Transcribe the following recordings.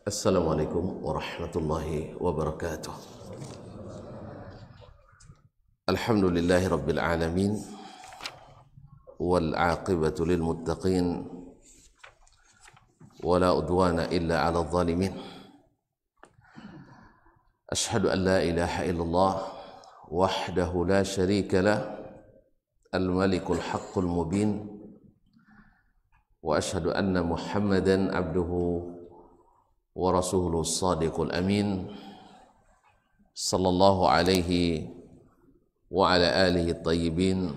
Assalamualaikum warahmatullahi wabarakatuh. Alhamdulillahi rabbil alamin wal aqibatu lil muttaqin wala udwana illa 'alal zalimin. Ashhadu an la ilaha illallah wahdahu la syarika lah al malikul haqqul mubin wa ashhadu anna Muhammadan abduhu wa rasuluhu sadiqul amin sallallahu alaihi wa ala alihi tayyibin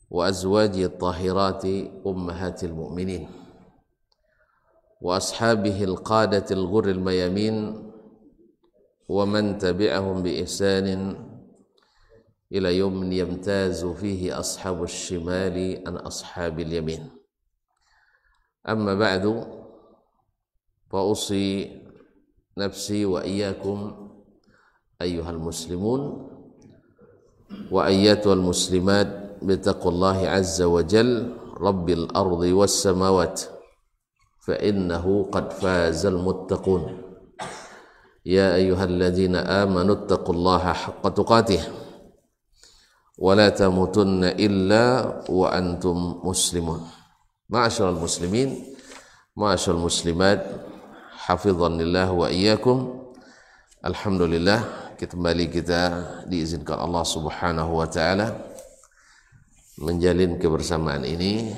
wa azwajihi tahirati ummahatil mu'minin wa ashabihi alqadatil ghurril mayamin wa man tabi'ahum bi ihsanin ila yawmin yamtazu fihi ashabus shimali an ashabil yamin. Amma ba'du, فأوصي نفسي وإياكم أيها المسلمون وأيتها المسلمات بتقوى الله عز وجل رب الأرض والسماوات فإنه قد فاز المتقون يا أيها الذين آمنوا اتقوا الله حق تقاته ولا تموتن إلا وأنتم مسلمون. معاشر المسلمين معاشر المسلمات hafizanillah wa iyyakum. Alhamdulillah, kembali kita diizinkan Allah Subhanahu wa taala menjalin kebersamaan ini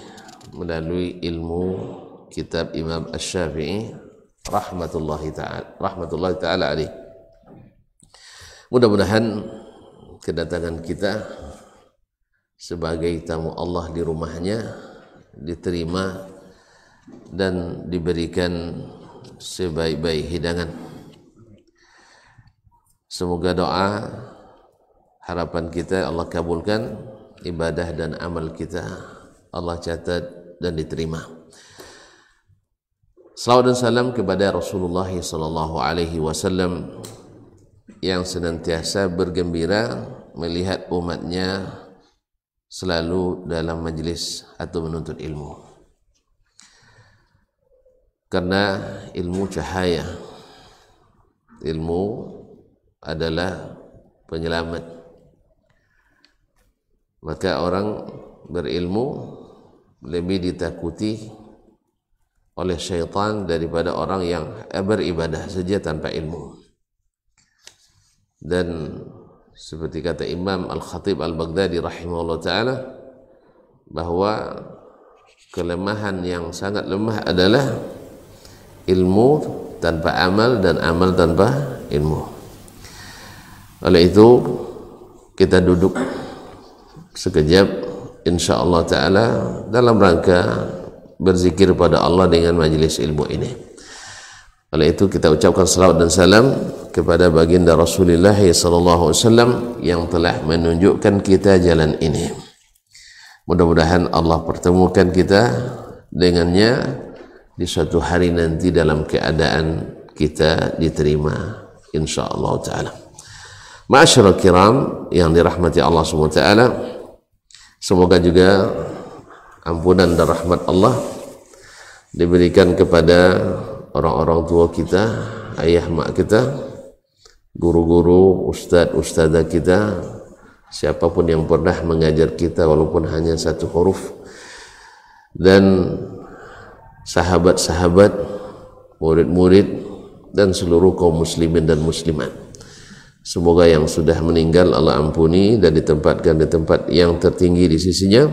melalui ilmu kitab Imam Asy-Syafi'i rahmatullahi taala alaih. Mudah-mudahan kedatangan kita sebagai tamu Allah di rumahnya diterima dan diberikan sebaik-baik hidangan. Semoga doa harapan kita Allah kabulkan, ibadah dan amal kita Allah catat dan diterima. Salawat dan salam kepada Rasulullah sallallahu alaihi wasallam yang senantiasa bergembira melihat umatnya selalu dalam majlis atau menuntut ilmu. Karena ilmu cahaya, ilmu adalah penyelamat. Maka orang berilmu lebih ditakuti oleh syaitan daripada orang yang beribadah saja tanpa ilmu. Dan seperti kata Imam Al-Khatib Al-Baghdadi rahimahullah ta'ala, bahwa kelemahan yang sangat lemah adalah ilmu tanpa amal dan amal tanpa ilmu. Oleh itu kita duduk sekejap insyaallah taala dalam rangka berzikir pada Allah dengan majlis ilmu ini. Oleh itu kita ucapkan salawat dan salam kepada baginda Rasulullah sallallahu alaihi wasallam yang telah menunjukkan kita jalan ini. Mudah-mudahan Allah pertemukan kita dengannya di suatu hari nanti dalam keadaan kita diterima insyaallah taala. Ma'asyiral kiram yang dirahmati Allah Subhanahu wa taala, semoga juga ampunan dan rahmat Allah diberikan kepada orang-orang tua kita, ayah mak kita, guru-guru, ustaz-ustazah kita, siapapun yang pernah mengajar kita walaupun hanya satu huruf, dan sahabat-sahabat, murid-murid, dan seluruh kaum muslimin dan muslimat. Semoga yang sudah meninggal Allah ampuni dan ditempatkan di tempat yang tertinggi di sisinya,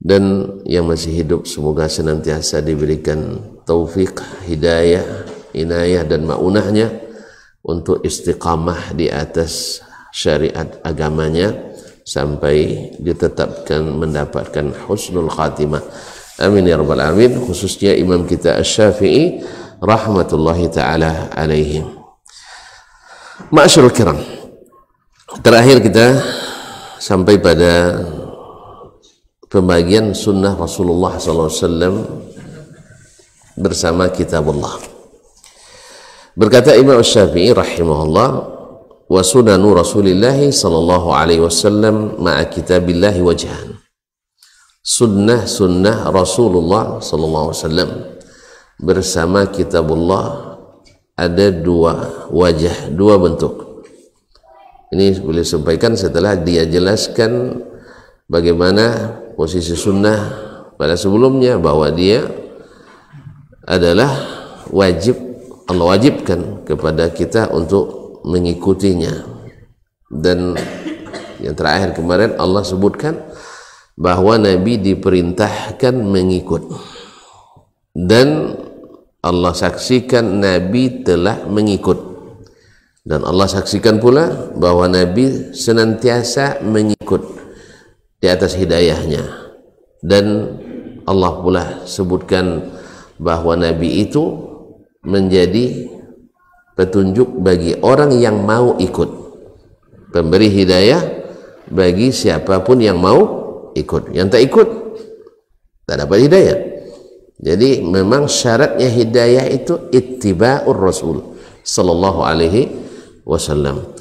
dan yang masih hidup semoga senantiasa diberikan taufik, hidayah, inayah dan ma'unahnya untuk istiqamah di atas syariat agamanya sampai ditetapkan mendapatkan husnul khatimah. Amin ya rabbal alamin. Khususnya imam kita Asy-Syafi'i rahmatullahi taala alaihi. Ma'asyiral kiram, terakhir kita sampai pada pembagian sunnah Rasulullah sallallahu alaihi wasallam bersama kitabullah. Berkata Imam Asy-Syafi'i rahimahullah, wa sunanu Rasulillah sallallahu alaihi wasallam ma'a kitabillahi wajhan. Sunnah Rasulullah sallallahu alaihi wasallam bersama kitabullah ada dua wajah, dua bentuk. Ini boleh sampaikan setelah dia jelaskan bagaimana posisi sunnah pada sebelumnya, bahwa dia adalah wajib, Allah wajibkan kepada kita untuk mengikutinya. Dan yang terakhir kemarin Allah sebutkan bahwa Nabi diperintahkan mengikut, dan Allah saksikan Nabi telah mengikut, dan Allah saksikan pula bahwa Nabi senantiasa mengikut di atas hidayahnya. Dan Allah pula sebutkan bahwa Nabi itu menjadi petunjuk bagi orang yang mau ikut, pemberi hidayah bagi siapapun yang mau ikut. Yang tak ikut tak dapat hidayah. Jadi memang syaratnya hidayah itu ittiba'ur Rasul sallallahu alaihi wasallam.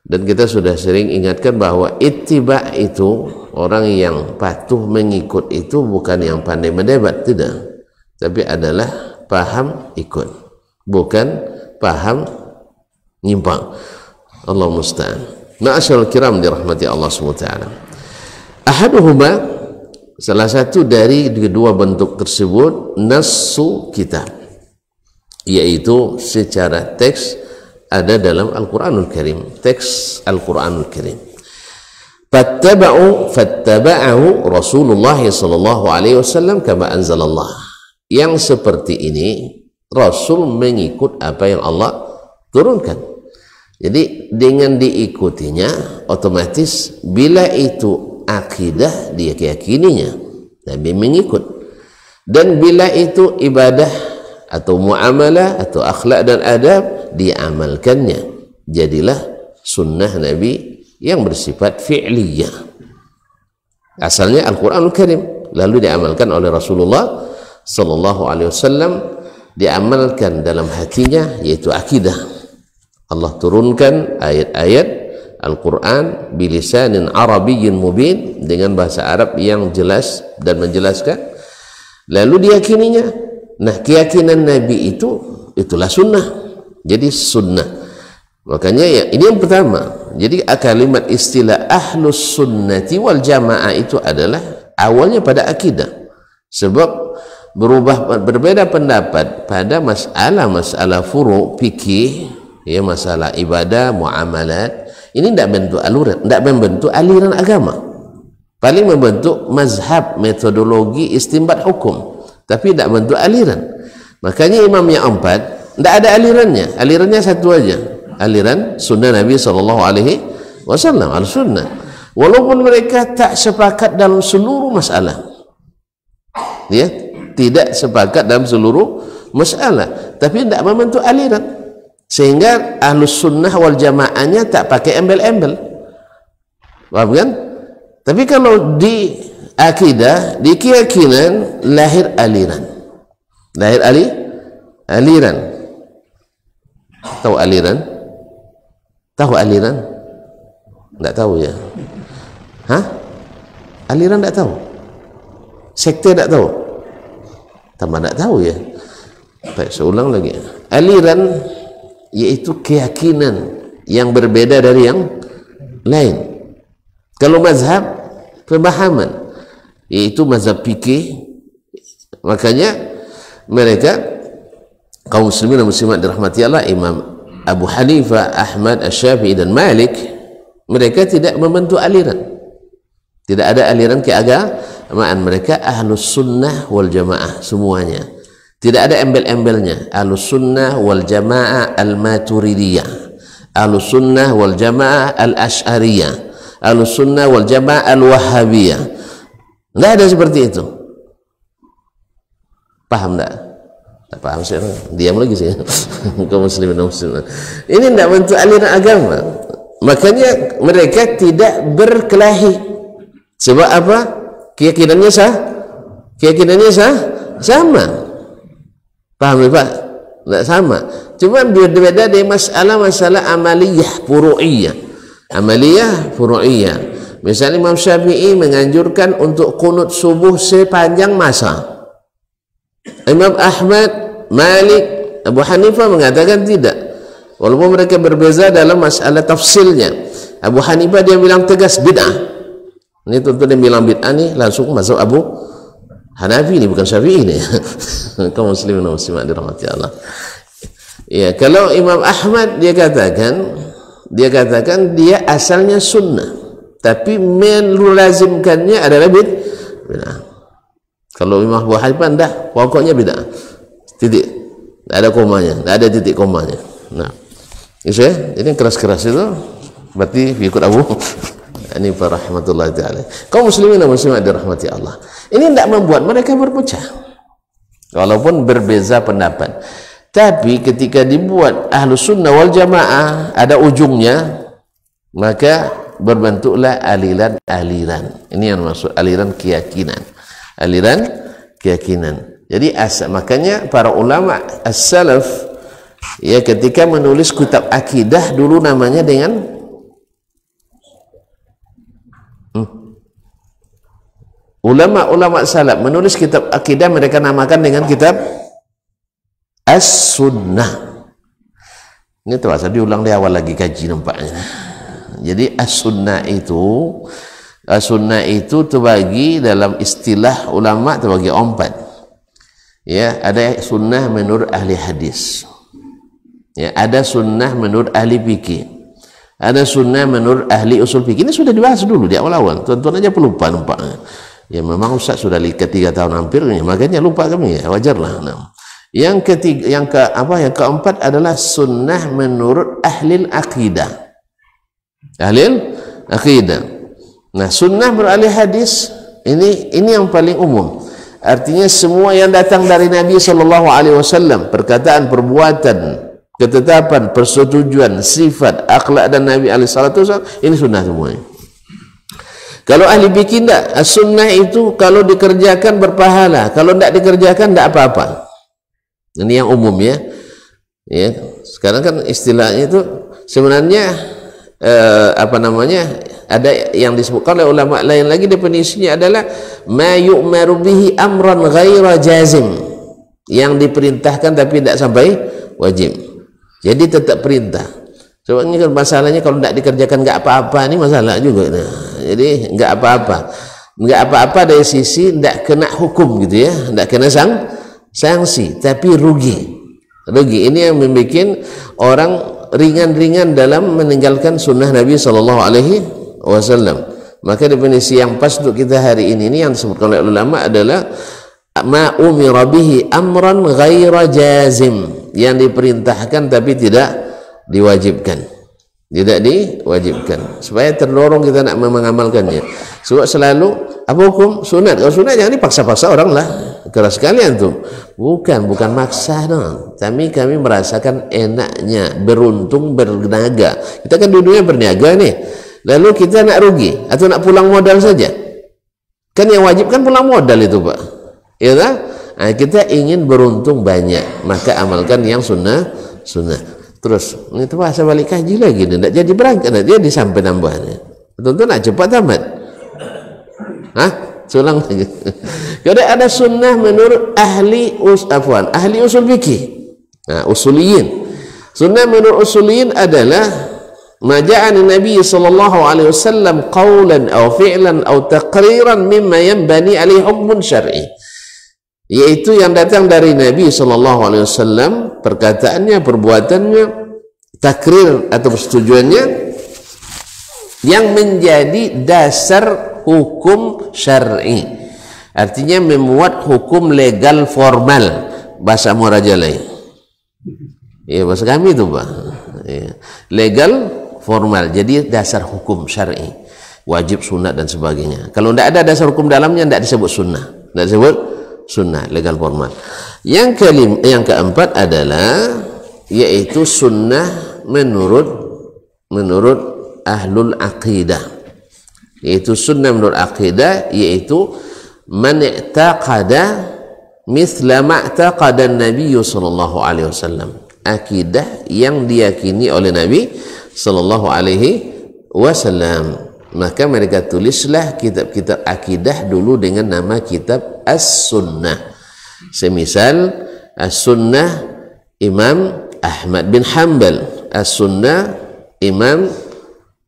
Dan kita sudah sering ingatkan bahwa ittiba' itu, orang yang patuh mengikut itu bukan yang pandai mendebat, tidak, tapi adalah paham ikut, bukan paham nyimpang. Allah musta'an. Ma'asyarul kiram dirahmati Allah SWT. Ahaduhuma, salah satu dari kedua bentuk tersebut, nassu kitab, yaitu secara teks ada dalam Al-Quranul Karim, teks Al-Quranul Karim. Fattaba'ahu Rasulullah sallallahu alaihi wasallam kama anzalallah. Yang seperti ini Rasul mengikut apa yang Allah turunkan. Jadi dengan diikutinya otomatis bila itu akidah dia keyakininya, Nabi mengikut. Dan bila itu ibadah atau muamalah atau akhlak dan adab, diamalkannya. Jadilah sunnah Nabi yang bersifat fi'liyah. Asalnya Al-Quranul Karim, lalu diamalkan oleh Rasulullah sallallahu alaihi wasallam, diamalkan dalam hatinya, yaitu akidah. Allah turunkan ayat-ayat Al-Quran bilisanin arabiyyin mubin, dengan bahasa Arab yang jelas dan menjelaskan, lalu diyakininya. Nah, keyakinan Nabi itu itulah sunnah. Jadi sunnah, makanya ya, ini yang pertama. Jadi kalimat istilah ahlus sunnati wal jamaah itu adalah awalnya pada akidah. Sebab berbeda pendapat pada masalah furu' fikih, ya, masalah ibadah, muamalat, ini tidak bentuk aliran, tidak membentuk aliran agama, paling membentuk mazhab, metodologi istinbat hukum, tapi tidak bentuk aliran. Makanya imam yang empat tidak ada alirannya, alirannya satu aja, aliran sunnah Nabi sallallahu alaihi wasallam, al-sunnah. Walaupun mereka tak sepakat dalam seluruh masalah, ya, tidak sepakat dalam seluruh masalah, tapi tidak membentuk aliran, sehingga ahlus sunnah wal jamaahnya tak pakai embel-embel, paham kan? Tapi kalau di akidah, di keyakinan, lahir aliran, lahir aliran. Tahu aliran? Tahu aliran? Tidak tahu ya? Hah? Aliran tidak tahu? Sekte tidak tahu? Tambah tidak tahu ya? Baik, saya ulang lagi. Aliran yaitu keyakinan yang berbeda dari yang lain. Kalau mazhab, pemahaman, yaitu mazhab fikih. Makanya mereka kaum muslimin dan muslimat dirahmati Allah, Imam Abu Hanifah, Ahmad, Asy-Syafi'i dan Malik, mereka tidak membentuk aliran. Tidak ada aliran keagamaan. Mereka ahlus sunnah wal jamaah semuanya. Tidak ada embel-embelnya. Ahlus sunnah wal jamaah al-maturidiyah, ahlus sunnah wal jamaah al-asy'ariyah, ahlus sunnah wal jamaah al-wahhabiyah. Tidak ada seperti itu. Paham tak? Tak paham saya, diam lagi saya. Kaum muslimin dan muslimat, ini tidak bentuk aliran agama. Makanya mereka tidak berkelahi. Sebab apa? Keyakinannya sama. Paham ya Pak? Tidak sama. Cuma berbeda dari masalah amaliyah furu'iyah. Amaliyah furu'iyah. Misalnya Imam Syafi'i menganjurkan untuk qunut subuh sepanjang masa. Imam Ahmad Malik, Abu Hanifah mengatakan tidak. Walaupun mereka berbeza dalam masalah tafsilnya. Abu Hanifah dia bilang tegas bid'ah. Ini tentu dia bilang bid'ah nih langsung masuk Abu Hanafi, ini bukan Syafi'i ini. Kaum muslimin dan muslimat dirahmati Allah. Ya, kalau Imam Ahmad dia katakan dia asalnya sunnah, tapi melazimkannya adalah bid'ah. Kalau Imam Abu Hanifah enggak, pokoknya bid'ah. Titik. Enggak ada komanya, enggak ada titik komanya. Nah, itu ya, ini keras-keras itu berarti ikut Abu Hanifah rahmatullahi taala. Kaum muslimin dan muslimat dirahmati Allah. Ini tidak membuat mereka berpecah, walaupun berbeza pendapat. Tapi ketika dibuat Ahlus Sunnah wal Jamaah ada ujungnya, maka berbentuklah aliran-aliran. Ini yang maksud aliran keyakinan. Aliran keyakinan. Jadi makanya para ulama as-salaf ya ketika menulis kitab akidah dulu namanya dengan ulama-ulama salaf menulis kitab akidah mereka namakan dengan kitab As-Sunnah. Ini terpaksa diulang di awal lagi kaji nampaknya. Jadi As-Sunnah itu terbagi dalam istilah ulama terbagi 4. Ya, ada sunnah menurut ahli hadis. Ya, ada sunnah menurut ahli fikih. Ada sunnah menurut ahli usul fikih. Ini sudah dibahas dulu di awal-awal. Tuan-tuan aja pelupa nampaknya. Ya memang Ustaz sudah 3 tahun hampir nih, makanya lupa kami ya, wajarlah. Nah, yang ketiga, yang keempat adalah sunnah menurut ahli akidah. Ahli akidah. Nah, sunnah menurut ahli hadis ini yang paling umum. Artinya semua yang datang dari Nabi sallallahu alaihi wasallam, perkataan, perbuatan, ketetapan, persetujuan, sifat, akhlak dan Nabi alaihi salatu wasallam, ini sunnah semuanya. Kalau ahli fikih tidak, sunnah itu kalau dikerjakan berpahala, kalau tidak dikerjakan tidak apa-apa. Ini yang umum ya. Ya, sekarang kan istilahnya itu sebenarnya ada yang disebutkan oleh ulama lain lagi, definisinya adalah ma yu'maru bihi amran ghaira jazim, yang diperintahkan tapi tidak sampai wajib. Jadi tetap perintah. Soalnya masalahnya kalau tidak dikerjakan nggak apa-apa, ini masalah juga. Nah, jadi nggak apa-apa dari sisi tidak kena hukum gitu ya, tidak kena sanksi, tapi rugi. Ini yang membuat orang ringan-ringan dalam meninggalkan sunnah Nabi Sallallahu Alaihi Wasallam. Maka definisi yang pas untuk kita hari ini yang disebutkan oleh ulama adalah ma umira bihi amran ghaira jazim, yang diperintahkan tapi tidak diwajibkan, supaya terdorong kita nak mengamalkannya. Sebab selalu apa hukum sunat? Kalau sunat jangan dipaksa-paksa orang lah, keras sekalian tuh. Bukan maksa dong. Tapi kami merasakan enaknya, beruntung, berniaga. Kita kan dulunya berniaga nih. Lalu kita nak rugi atau nak pulang modal saja? Kan yang wajib kan pulang modal itu Pak. Ya kan? Nah, kita ingin beruntung banyak, maka amalkan yang sunnah. Terus ini terpaksa balik kaji lagi, tidak jadi berangkat, dia disampai nambahnya. Tentu nak cepat tamat. Sulang lagi. Kalau ada sunnah menurut ahli usul fikih. Nah, usuliyin. Sunnah menurut usuliyin adalah maja'an Nabi sallallahu alaihi wasallam qawlan aw fi'lan aw taqriran mimma yanbani alaihi hukmun syar'i. Yaitu yang datang dari Nabi sallallahu alaihi wasallam, perkataannya, perbuatannya, takrir atau persetujuannya yang menjadi dasar hukum syar'i. Artinya memuat hukum legal formal, bahasa murajalai. Ya, bahasa kami itu Pak. Ya. Legal formal, jadi dasar hukum syar'i, wajib, sunat dan sebagainya. Kalau tidak ada dasar hukum dalamnya tidak disebut sunnah, tidak disebut sunnah legal formal. Yang keempat adalah yaitu sunnah menurut ahlul aqidah. Yaitu sunnah menurut aqidah, yaitu man i'taqada mithla ma i'taqada Nabi sallallahu alaihi wasallam. Akidah yang diyakini oleh Nabi sallallahu alaihi wasallam. Maka mereka tulislah kitab-kitab akidah dulu dengan nama kitab As-Sunnah. Semisal As-Sunnah Imam Ahmad bin Hanbal, As-Sunnah Imam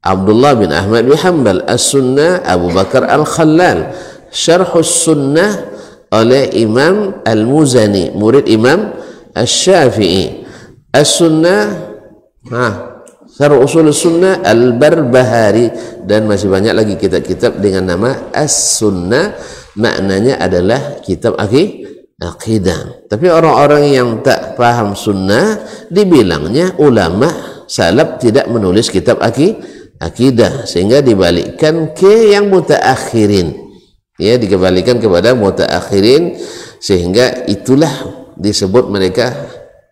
Abdullah bin Ahmad bin Hanbal, As-Sunnah Abu Bakar Al-Khallal, Syarhus Sunnah oleh Imam Al-Muzani, murid Imam Asy-Syafi'i, As-Sunnah Syarh Ushul Sunnah Al-Barbahari, dan masih banyak lagi kitab-kitab dengan nama As-Sunnah, maknanya adalah kitab akidah. Tapi orang-orang yang tak paham sunnah dibilangnya ulama salaf tidak menulis kitab akidah, sehingga dibalikkan ke yang mutaakhirin, ya, dikembalikan kepada mutaakhirin, sehingga itulah disebut mereka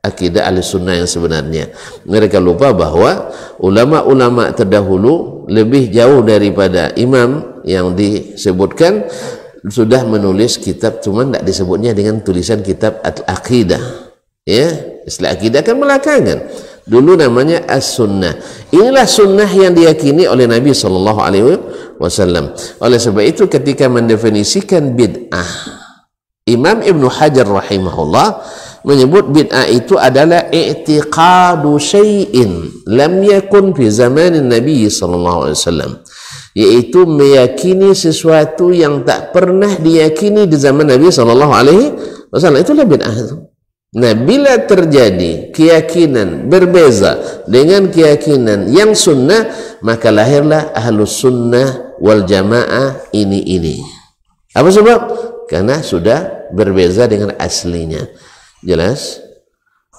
akidah Ahlussunnah yang sebenarnya. Mereka lupa bahwa ulama-ulama terdahulu lebih jauh daripada imam yang disebutkan sudah menulis kitab, cuman tidak disebutnya dengan tulisan kitab Al-Aqidah, ya. Istilah akidah kan belakangan, dulu namanya As-Sunnah. Inilah sunnah yang diyakini oleh Nabi SAW. Oleh sebab itu ketika mendefinisikan bid'ah, Imam Ibnu Hajar rahimahullah menyebut bid'ah itu adalah i'tiqadu syai'in lam yakun fi zamanin Nabi SAW, yaitu meyakini sesuatu yang tak pernah diyakini di zaman Nabi SAW. Itulah bid'ah itu. Nah, bila terjadi keyakinan berbeza dengan keyakinan yang sunnah, maka lahirlah Ahlus Sunnah wal Jamaah ini. Apa sebab? Karena sudah berbeza dengan aslinya. Jelas?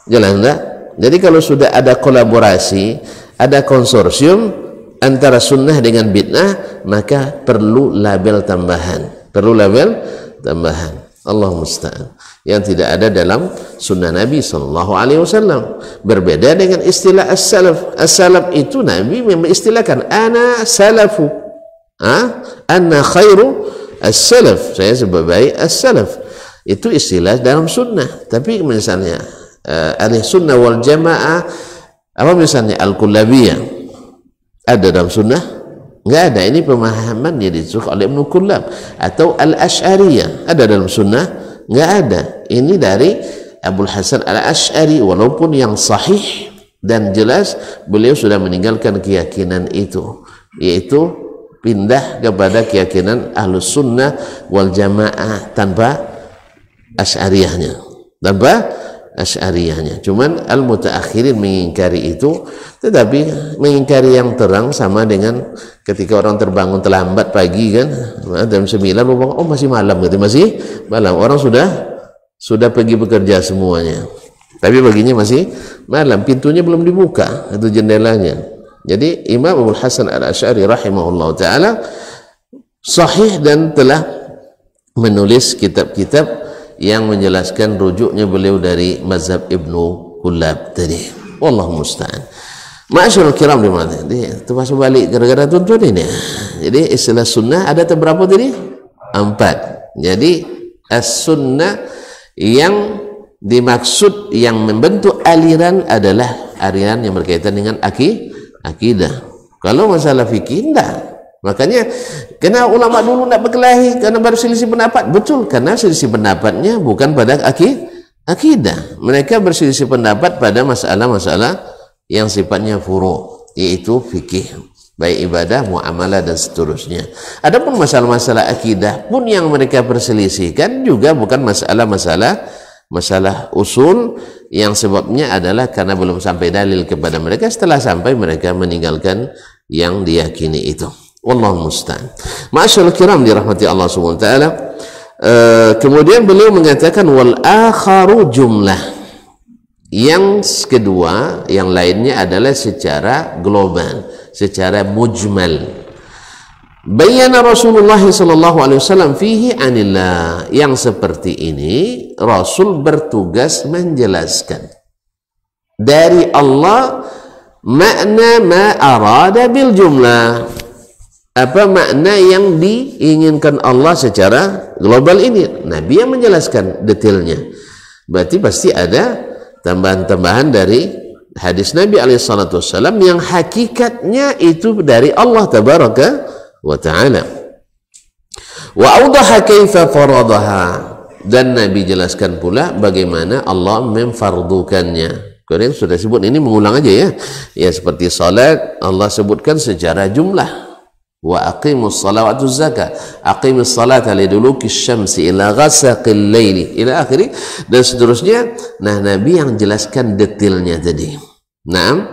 Jelas enggak? Jadi kalau sudah ada kolaborasi, ada konsorsium antara sunnah dengan bid'ah, maka perlu label tambahan. Allah musta'an. Yang tidak ada dalam sunnah Nabi SAW. Berbeda dengan istilah as-salaf. As-salaf itu Nabi memang istilahkan ana salafu, ana khairu as-salaf, saya sebagai as-salaf. Itu istilah dalam sunnah. Tapi misalnya ahli sunnah wal jamaah, apa misalnya al-kullabiyah, ada dalam sunnah? Enggak ada. Ini pemahaman yang disuruh oleh Ibnu Kullab. Atau al-Asy'ariyah, ada dalam sunnah? Enggak ada. Ini dari Abul Hasan al-Asy'ari, walaupun yang sahih dan jelas beliau sudah meninggalkan keyakinan itu, yaitu pindah kepada keyakinan Ahlus Sunnah wal Jamaah tanpa Asy'ariyahnya, Cuman al-mutaakhirin mengingkari itu, tetapi mengingkari yang terang sama dengan ketika orang terbangun terlambat pagi kan, jam 9 oh masih malam gitu, masih malam, orang sudah pergi bekerja semuanya, tapi baginya masih malam, pintunya belum dibuka, itu jendelanya. Jadi Imam Abul Hasan al-Asy'ari rahimahullah ta'ala sahih dan telah menulis kitab-kitab yang menjelaskan rujuknya beliau dari mazhab Ibnu Kullab tadi. Wallahu musta'an. Ma'asyiral kiram di mana? Itu masuk balik gara-gara tuntun ini. Jadi istilah sunnah ada berapa tadi? 4. Jadi as-sunnah yang dimaksud yang membentuk aliran adalah aliran yang berkaitan dengan akidah. Kalau masalah fikih enggak. Makanya kena ulama dulu nak berkelahi karena berselisih pendapat. Betul, karena selisih pendapatnya bukan pada akidah. Mereka berselisih pendapat pada masalah-masalah yang sifatnya furu', yaitu fikih, baik ibadah, muamalah dan seterusnya. Adapun masalah-masalah akidah pun yang mereka perselisihkan juga bukan masalah usul, yang sebabnya adalah karena belum sampai dalil kepada mereka, setelah sampai mereka meninggalkan yang diyakini itu. Wallahu musta'an. Ma'asyiral kiram dirahmati Allah Subhanahu wa taala. Kemudian beliau mengatakan wal akharu jumlah. Yang kedua, yang lainnya adalah secara global, secara mujmal. Bayyana Rasulullah sallallahu alaihi wasallam fihi anillah. Yang seperti ini Rasul bertugas menjelaskan dari Allah makna ma arada bil jumlah. Apa makna yang diinginkan Allah secara global ini? Nabi yang menjelaskan detailnya. Berarti pasti ada tambahan-tambahan dari hadis Nabi SAW yang hakikatnya itu dari Allah tabaraka wa ta'ala. Wa awdaha kaifa faradaha. dan Nabi jelaskan pula bagaimana Allah memfardukannya. Kemudian sudah sebut, ini mengulang aja ya. Ya seperti salat Allah sebutkan secara jumlah. Wa aqimus salawatuz zakat. Aqimus salata liduluki syamsi ila ghasaqil laili ila akhiri dan seterusnya. Nah, Nabi yang jelaskan detailnya tadi. Nah,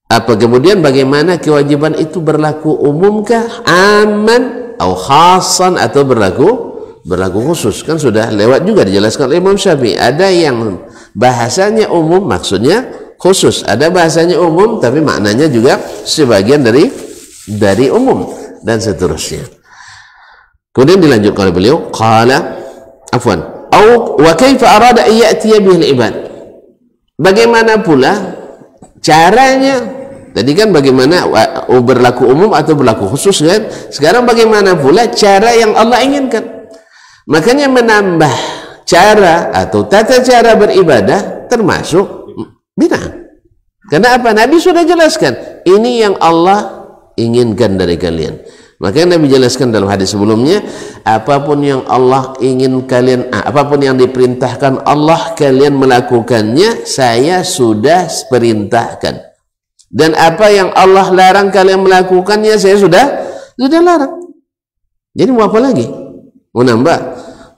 apa kemudian bagaimana kewajiban itu berlaku umumkah, aman atau khasan, atau berlaku khusus? Kan sudah lewat juga dijelaskan oleh Imam Syafi'i. Ada yang bahasanya umum maksudnya khusus, ada bahasanya umum tapi maknanya juga sebagian dari umum, dan seterusnya. Kemudian dilanjutkan oleh beliau, qala afwan au wa kaifa arada an ya'tiya bihil ibad. Bagaimana pula caranya? Tadi kan bagaimana berlaku umum atau berlaku khusus kan? Sekarang bagaimana pula cara yang Allah inginkan? Makanya menambah cara atau tata cara beribadah termasuk bid'ah. Karena apa? Nabi sudah jelaskan, ini yang Allah inginkan dari kalian. Makanya Nabi jelaskan dalam hadis sebelumnya, apapun yang Allah ingin kalian, apapun yang diperintahkan Allah kalian melakukannya, saya sudah perintahkan. Dan apa yang Allah larang kalian melakukannya, saya sudah larang. Jadi mau apa lagi? Mau nambah?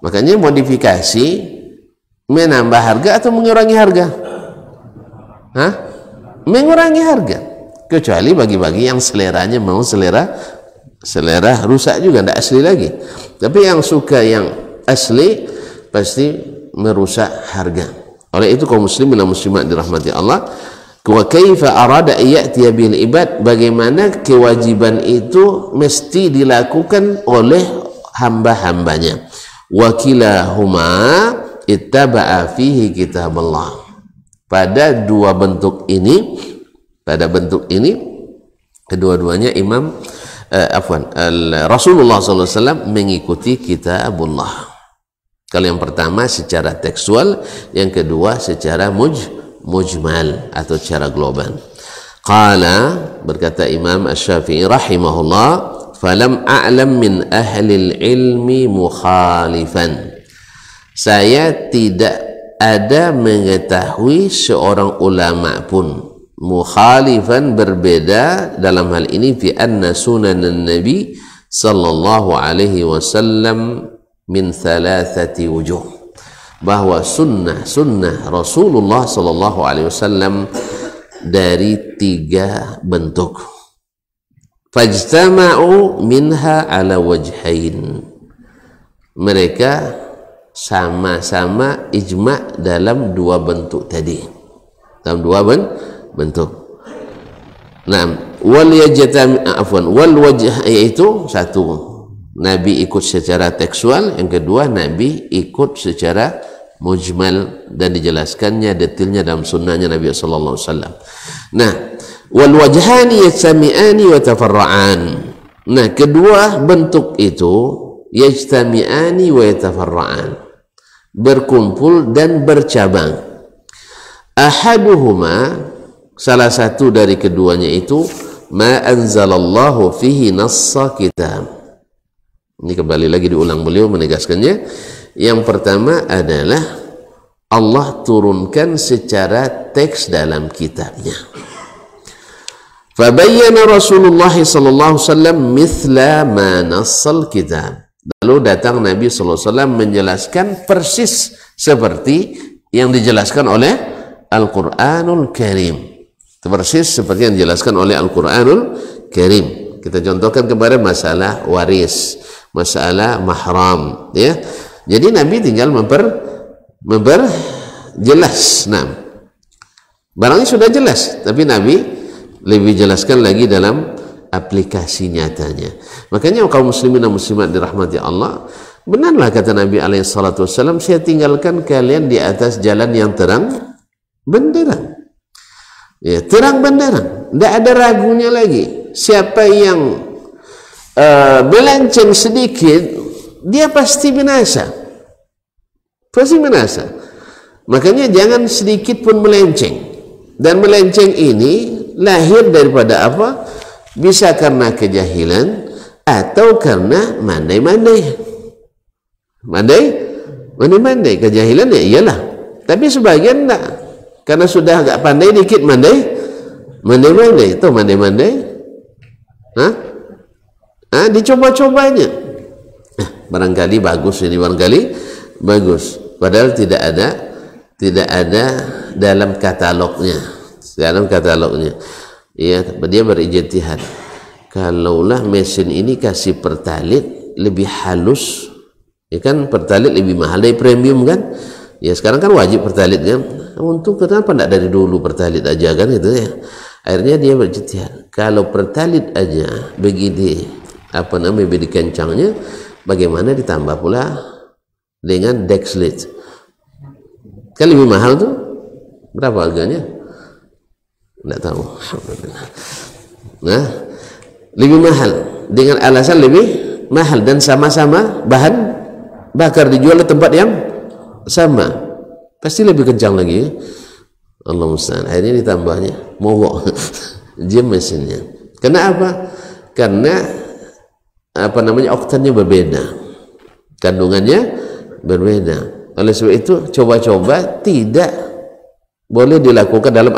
Makanya modifikasi menambah harga atau mengurangi harga? Hah? Mengurangi harga. Kecuali bagi-bagi yang seleranya mau selera rusak juga, tidak asli lagi. Tapi yang suka yang asli pasti merusak harga. Oleh itu kaum muslimin dan muslimat dirahmati Allah, wa kaifa arada ya'tiya bil ibad, bagaimana kewajiban itu mesti dilakukan oleh hamba-hambanya. Wa kilahuma ittaba'a fihi kitaballah. Pada dua bentuk ini, kedua-duanya Rasulullah SAW mengikuti kitabullah. Kalau yang pertama secara tekstual, yang kedua secara mujmal atau secara global. Qala, berkata Imam Asy-Syafi'i rahimahullah, falam a'lam min ahlil ilmi mukhalifan. Saya tidak ada mengetahui seorang ulama pun mukhalifan, berbeda dalam hal ini, fi anna sunanan nabi sallallahu alaihi wasallam min thalathati wujuh, bahwa sunnah Rasulullah sallallahu alaihi wasallam dari tiga bentuk. Fajtama'u minha ala wajhain, mereka sama-sama ijma' dalam dua bentuk tadi, dalam dua bentuk. Nah, wal wajh, yaitu satu, Nabi ikut secara tekstual, yang kedua Nabi ikut secara mujmal dan dijelaskannya detailnya dalam sunnahnya Nabi sallallahu alaihi wasallam. Nah, wal wajhani yajtami'ani wa tafarra'an. Nah, kedua bentuk itu yajtami'ani wa yatafarra'an, berkumpul dan bercabang. Ahaduhuma, salah satu dari keduanya itu, ma anzalallahu fihi nassa kitab. Ini kembali lagi diulang beliau menegaskannya. Yang pertama adalah Allah turunkan secara teks dalam kitabnya. Fabayyana Rasulullah sallallahu alaihi wasallam mithla ma nassal kitab. Lalu datang Nabi sallallahu alaihi wasallam menjelaskan persis seperti yang dijelaskan oleh Al-Qur'anul Karim. Persis seperti yang dijelaskan oleh Al-Qur'anul Karim. Kita contohkan kemarin masalah waris, masalah mahram, ya. Jadi Nabi tinggal memperjelas. Nah, barangnya sudah jelas, tapi Nabi lebih jelaskan lagi dalam aplikasi nyatanya. Makanya kaum muslimin dan muslimat dirahmati Allah, benarlah kata Nabi alaihi salatu wasallam, saya tinggalkan kalian di atas jalan yang terang benderang. Ya, terang benderang, tidak ada ragunya lagi. Siapa yang melenceng sedikit, dia pasti binasa. Pasti binasa. Makanya jangan sedikit pun melenceng. Dan melenceng ini lahir daripada apa? Bisa karena kejahilan atau karena mandai-mandai. Mandai-mandai kejahilan ya iyalah. Tapi sebagian enggak. Karena sudah agak pandai dikit mandai-mandai. Itu mandai-mandai. Dicoba-cobanya. Barangkali bagus ini, barangkali bagus. Padahal tidak ada dalam katalognya. Ya, dia berijtihad. Kalaulah mesin ini kasih pertalit lebih halus, ya kan pertalit lebih mahal dari premium kan? Ya sekarang kan wajib pertalit kan? Untung kenapa tidak dari dulu pertalit aja kan itu ya? Akhirnya dia berijtihad. Kalau pertalit aja begini bedi kencangnya, bagaimana ditambah pula dengan Dexlit? Kan lebih mahal tuh. Berapa harganya? Tidak tahu. Nah, lebih mahal dengan alasan lebih mahal dan sama-sama bahan bakar dijual di tempat yang sama, pasti lebih kencang lagi. Allah musta'an. Akhirnya ditambahnya mogok jam mesinnya. Kenapa? Karena oktannya berbeda, kandungannya berbeda. Oleh sebab itu coba-coba tidak boleh dilakukan dalam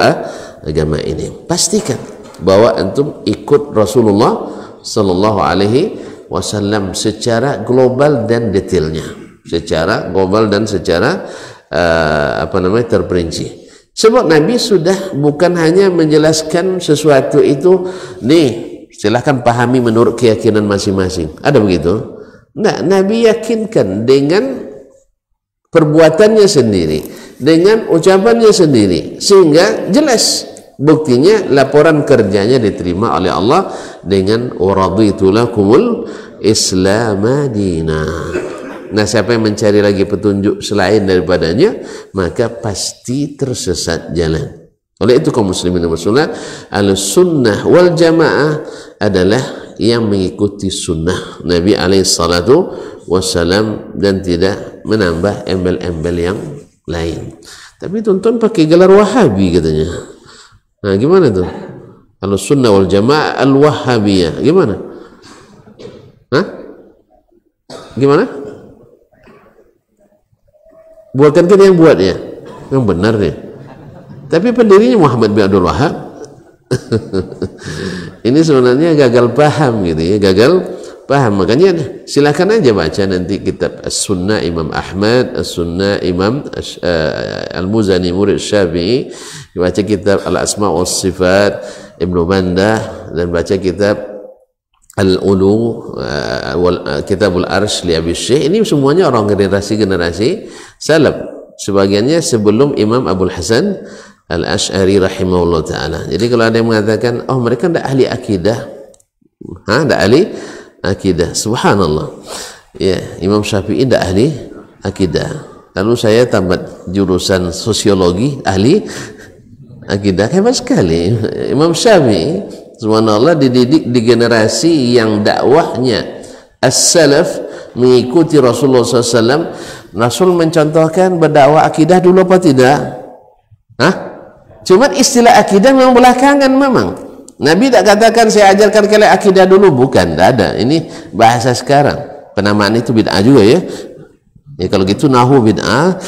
agama ini. Pastikan bahwa antum ikut Rasulullah sallallahu alaihi wasallam secara global dan detailnya, secara global dan secara terperinci. Sebab Nabi sudah bukan hanya menjelaskan sesuatu itu nih silahkan pahami menurut keyakinan masing-masing. Ada begitu? Enggak, Nabi yakinkan dengan perbuatannya sendiri, dengan ucapannya sendiri, sehingga jelas. Buktinya laporan kerjanya diterima oleh Allah dengan waraditu lakumul islamadina. Nah, siapa yang mencari lagi petunjuk selain daripadanya, maka pasti tersesat jalan. Oleh itu kaum muslimin dan muslimat, al-sunnah wal jamaah adalah yang mengikuti sunnah Nabi alaihi salatu wassalam dan tidak menambah embel-embel yang lain. Tapi tonton pakai gelar Wahabi katanya. Nah, gimana tuh? Al-sunnah wal jamaah al-wahhabiyah. Gimana? Gimana? Bukan yang buatnya. Yang benar nih. Tapi pendirinya Muhammad bin Abdul Wahab. Ini sebenarnya gagal paham gitu ya, gagal paham. Makanya silakan aja baca nanti kitab As-Sunnah Imam Ahmad, As-Sunnah Imam Al-Muzani murid Syafi'i, baca kitab Al-Asma' was Sifat Ibnu Mandah, dan baca kitab Al-Ulu Kitabul Arsh li Abi Syekh. Ini semuanya orang generasi salaf, sebagiannya sebelum Imam Abul Hasan Al-Ash'ari rahimahullah ta'ala. Jadi kalau ada yang mengatakan oh mereka tidak ahli akidah, tidak ahli akidah, subhanallah ya, Imam Syafi'i tidak ahli akidah, lalu saya tamat jurusan sosiologi ahli akidah. Hebat sekali Imam Syafi'i, subhanallah, dididik di generasi yang dakwahnya as-salaf mengikuti Rasulullah SAW. Rasul mencontohkan berdakwah akidah dulu apa tidak? Cuma istilah akidah memang belakangan. Memang Nabi tak katakan saya ajarkan kalian akidah dulu, bukan, tidak ada. Ini bahasa sekarang, penamaan itu bid'ah juga ya. Ya kalau gitu nahu bid'ah,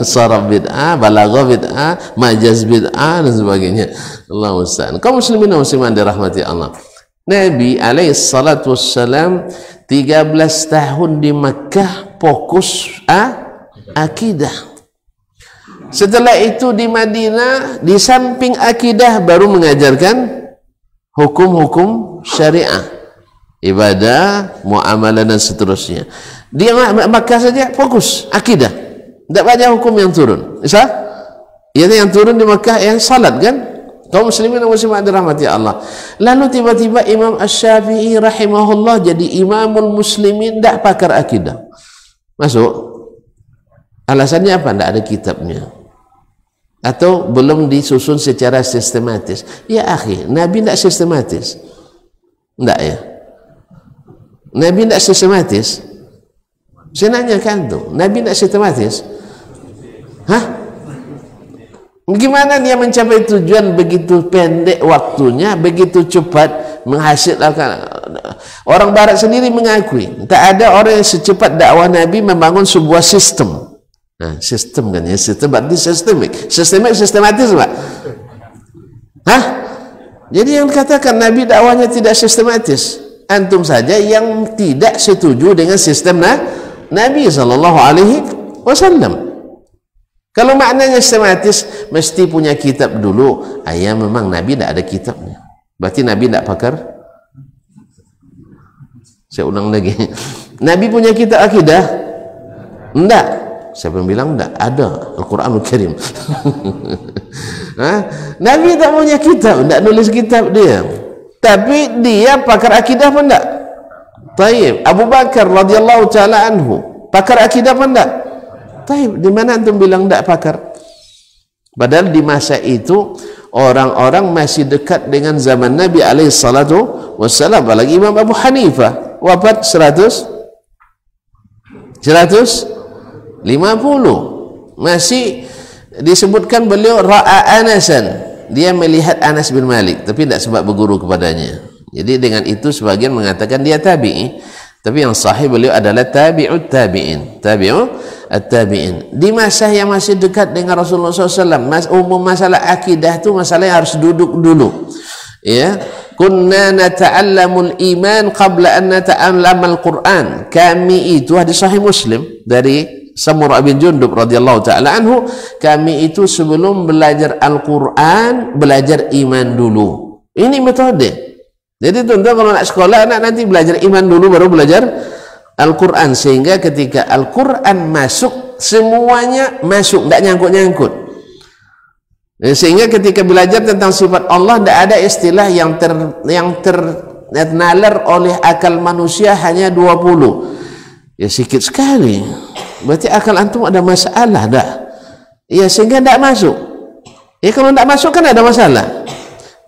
saraf bid'ah, balaghah bid'ah, majaz bid'ah dan sebagainya. Allah musta'an. Kaum muslimin dan muslimat dirahmati Allah. Nabi alaihi salatu wassalam 13 tahun di Makkah fokus akidah. Setelah itu di Madinah di samping akidah baru mengajarkan hukum-hukum syariah, ibadah, muamalah dan seterusnya. Dia Makkah saja fokus akidah, tidak banyak hukum yang turun. Yang turun di Makkah yang salat kan. Kaum muslimin dan muslimat dirahmati Allah. Lalu tiba-tiba Imam Asy-Syafi'i rahimahullah jadi imamul muslimin, tidak pakar akidah. Masuk. Alasannya apa? Tidak ada kitabnya, atau belum disusun secara sistematis. Ya akhi, Nabi tidak sistematis, tidak ya? Nabi tidak sistematis. Saya nanyakan tuh, Nabi tidak sistematis? Gimana dia mencapai tujuan begitu pendek waktunya, begitu cepat menghasilkan? Orang Barat sendiri mengakui tak ada orang yang secepat dakwah Nabi membangun sebuah sistem. Nah, sistem kan ya, sistem berarti sistematis Pak. Hah? Jadi yang dikatakan Nabi dakwahnya tidak sistematis. Antum saja yang tidak setuju dengan sistem Nabi sallallahu alaihi wasallam. Kalau maknanya sistematis, mesti punya kitab dulu. Ya memang Nabi tidak ada kitabnya. Berarti Nabi tidak pakar. Saya ulang lagi. Nabi punya kitab akidah? Tidak. Siapa yang bilang tidak? Ada. Al-Quranul Karim. Nabi tak punya kitab, tidak nulis kitab dia. Tapi dia pakar akidah pun tidak. Taib. Abu Bakar radhiyallahu taala anhu pakar akidah pun tidak. Taib. Di mana antum bilang tidak pakar? Padahal di masa itu orang-orang masih dekat dengan zaman Nabi alaihi salatu wassalam. Apalagi Imam Abu Hanifah wafat 150. Masih disebutkan beliau ra'a Anasan, dia melihat Anas bin Malik, tapi tidak sebab berguru kepadanya. Jadi dengan itu sebagian mengatakan dia tabi'i, tapi yang sahih beliau adalah tabi'ut tabi'in, tabi'in. Di masa yang masih dekat dengan Rasulullah SAW, umum masalah akidah itu masalah yang harus duduk dulu. Ya, kunna nata'allamul iman qabla an nata'allamal Qur'an. Kami itu, hadis sahih Muslim dari Samurah bin Jundub radhiyallahu taala anhu, kami itu sebelum belajar Al-Qur'an belajar iman dulu. Ini metode. Jadi tuan-tuan kalau nak sekolah, anak nanti belajar iman dulu baru belajar Al-Quran, sehingga ketika Al-Quran masuk semuanya masuk, tidak nyangkut-nyangkut. Sehingga ketika belajar tentang sifat Allah tidak ada istilah yang ternalar oleh akal manusia hanya 20. Ya sedikit sekali. Berarti akal antum ada masalah dah. Ya sehingga tidak masuk. Ya kalau tidak masuk kan ada masalah.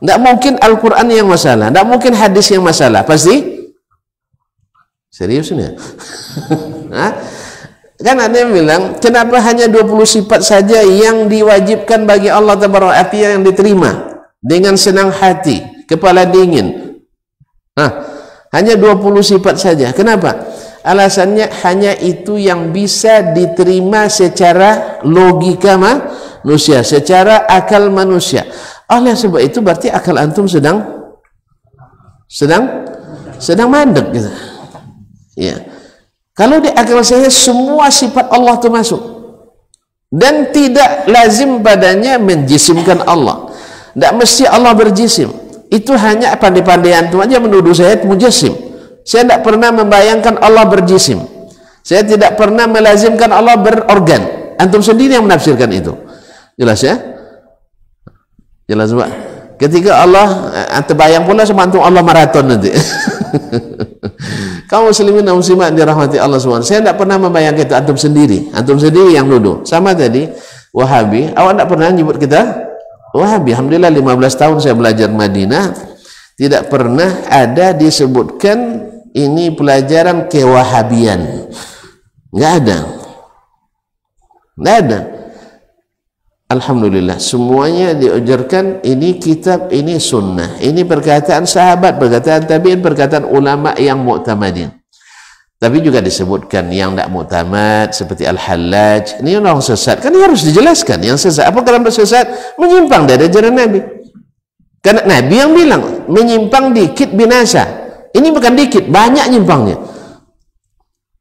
Tidak mungkin Al-Quran yang masalah, tidak mungkin hadis yang masalah, pasti serius ini. Kan ada yang bilang, kenapa hanya 20 sifat saja yang diwajibkan bagi Allah Taala yang diterima dengan senang hati, kepala dingin. Hanya 20 sifat saja. Kenapa? Alasannya hanya itu yang bisa diterima secara logika manusia, secara akal manusia. Oleh sebab itu berarti akal antum sedang mandek gitu. Ya. Kalau di akal saya semua sifat Allah itu masuk dan tidak lazim padanya menjisimkan Allah. Tidak mesti Allah berjisim. Itu hanya pandai-pandai antum aja menuduh saya mujassim. Saya tidak pernah membayangkan Allah berjisim. Saya tidak pernah melazimkan Allah berorgan. Antum sendiri yang menafsirkan itu. Jelas ya? Jelas Pak. Ketika Allah terbayang pula sama antum Allah maraton nanti. Kaum muslimin dan muslimat dirahmati Allah SWT. Saya tidak pernah membayangkan itu, antum sendiri yang nuduh. Sama tadi Wahabi, awak tidak pernah nyebut kita Wahabi. Alhamdulillah 15 tahun saya belajar Madinah, tidak pernah ada disebutkan ini pelajaran kewahabian. Enggak ada. Enggak ada. Alhamdulillah semuanya diajarkan, ini kitab, ini sunnah, ini perkataan sahabat, perkataan tabi'in, perkataan ulama yang mu'tamadin. Tapi juga disebutkan yang tidak mu'tamad seperti Al-Hallaj, ini orang sesat, kan ini harus dijelaskan. Yang sesat, apa kalau sesat? Menyimpang dari ajaran Nabi. Karena Nabi yang bilang menyimpang dikit binasa. Ini bukan dikit, banyak nyimpangnya.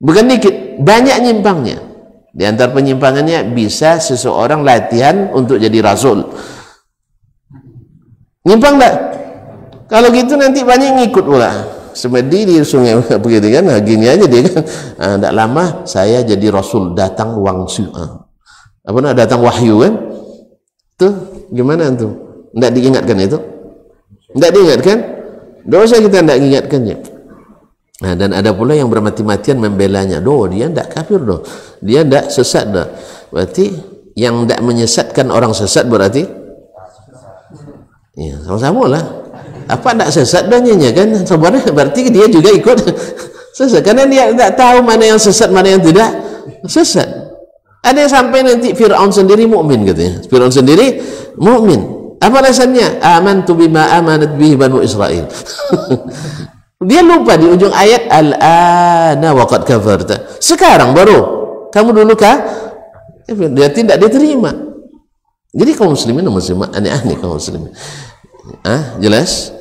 Bukan dikit, banyak nyimpangnya. Di antara penyimpangannya bisa seseorang latihan untuk jadi rasul. Nyimpang tak? Kalau gitu nanti banyak ngikut pula. Seperti di sungai begitu kan, gini aja dia kan. Tidak lama saya jadi rasul, datang wangsu. Apa nak datang wahyu kan? Tuh gimana tuh? Tidak diingatkan itu? Tidak diingatkan? Dosa kita tidak diingatkannya. Nah, dan ada pula yang bermati-matian membelanya. Dia tidak kafir dia tidak sesat Berarti yang tidak menyesatkan orang sesat berarti ya sama-sama lah. Apa tidak sesat dannya kan? Sebenarnya berarti dia juga ikut sesat karena dia tidak tahu mana yang sesat mana yang tidak sesat. Ada yang sampai nanti Fir'aun sendiri mukmin katanya. Fir'aun sendiri mukmin. Apa alasannya? Amantu bima amanat bihi Banu Israil. Dia lupa di ujung ayat al-ana waqad kafarta. Sekarang baru. Kamu dulu Dia tidak diterima. Jadi kaum muslimin dan muslimat aneh-aneh kaum muslimin. Jelas?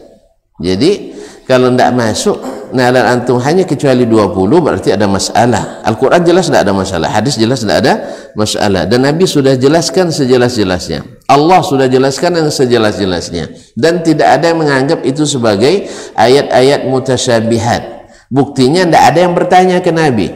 Jadi kalau tidak masuk nalar antum hanya kecuali 20 berarti ada masalah. Al-Quran jelas tidak ada masalah, hadis jelas tidak ada masalah, dan Nabi sudah jelaskan sejelas-jelasnya, Allah sudah jelaskan yang sejelas-jelasnya, dan tidak ada yang menganggap itu sebagai ayat-ayat mutasyabihat. Buktinya tidak ada yang bertanya ke Nabi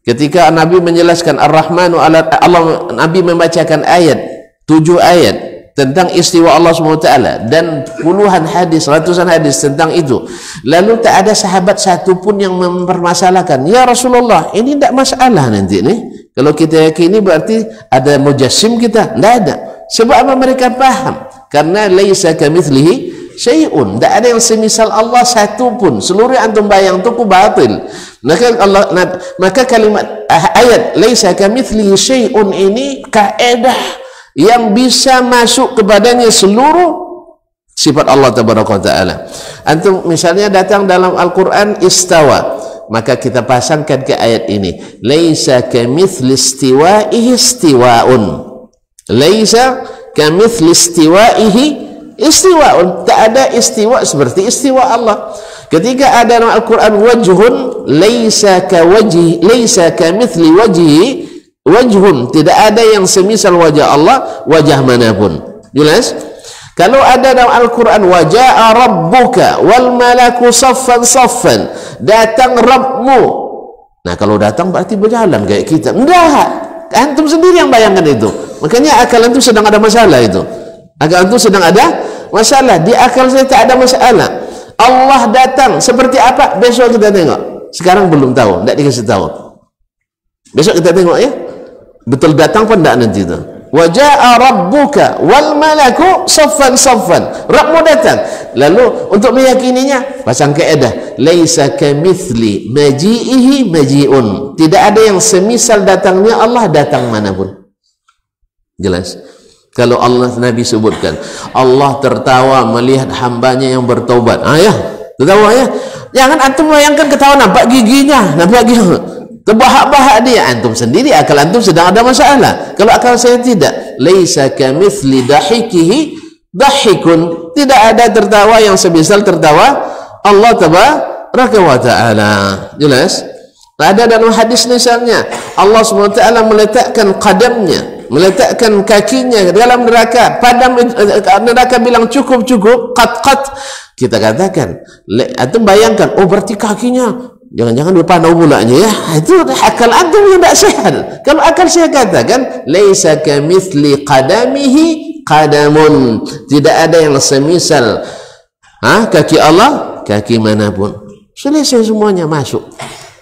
ketika Nabi menjelaskan Ar-Rahmanu ala Allah, Nabi membacakan ayat 7 ayat tentang istiwa Allah SWT dan puluhan hadis, ratusan hadis tentang itu. Lalu tak ada sahabat satu pun yang mempermasalahkan, ya Rasulullah ini tidak masalah nanti nih. Kalau kita yakini berarti ada mujassim kita. Tidak ada. Sebab apa? Mereka paham. Karena laisa kamitslihi syai'un. Tak ada yang semisal Allah satu pun. Seluruh antum bayang itu batil. Maka kalimat ayat laisa kamitslihi syai'un ini kaedah yang bisa masuk kepadanya seluruh sifat Allah tabaraka wa taala. Antum misalnya datang dalam Al-Quran istawa, maka kita pasangkan ke ayat ini, laisa kamitsli istiwaihi istiwaun, laisa kamitsli istiwaihi istiwaun. Tak ada istiwa seperti istiwa Allah. Ketika ada dalam Al-Quran wajhun, laisa kawajhi, laisa kamitsli wajhi wajhun, tidak ada yang semisal wajah Allah, wajah manapun. Jelas? Kalau ada dalam Al-Quran waja'a rabbuka wal malaku saffan saffan, datang Rabbmu. Nah kalau datang berarti berjalan kayak kita. Enggak, antum sendiri yang bayangkan itu. Makanya akal antum sedang ada masalah itu. Akal antum sedang ada masalah. Di akal saya tak ada masalah. Allah datang seperti apa? Besok kita tengok. Sekarang belum tahu, tidak dikasih tahu. Besok kita tengok ya. Betul datang pun tidak nanti itu. Waja'a rabbuka wal malaku saffan saffan. Rabbmu datang. Lalu untuk meyakininya pasang kaedah, laisa kamitsli maji'ihi maji'un. Tidak ada yang semisal datangnya Allah datang manapun. Jelas? Kalau Allah Nabi sebutkan Allah tertawa melihat hambanya yang bertaubat. Ya, tertawa ya. Jangan antum bayangkan ketawa nampak giginya, nampak gigi. Terbahak-bahak dia, antum sendiri akal antum sedang ada masalah. Kalau akal saya tidak, laisa kamitsli dahikihi dahikun, tidak ada tertawa yang sebisal tertawa Allah tabaraka wa taala. Jelas? Ada dalam hadis misalnya Allah SWT meletakkan qadamnya, meletakkan kakinya dalam neraka. Padam neraka bilang cukup, qat. Kita katakan, antum bayangkan, oh berarti kakinya jangan-jangan berpanau pulanya ya. Itu akal antum yang tidak sehat. Kalau akal saya katakan laisa kamitsli qadamihi qadamun, tidak ada yang semisal kaki Allah, kaki manapun. Selesai semuanya masuk.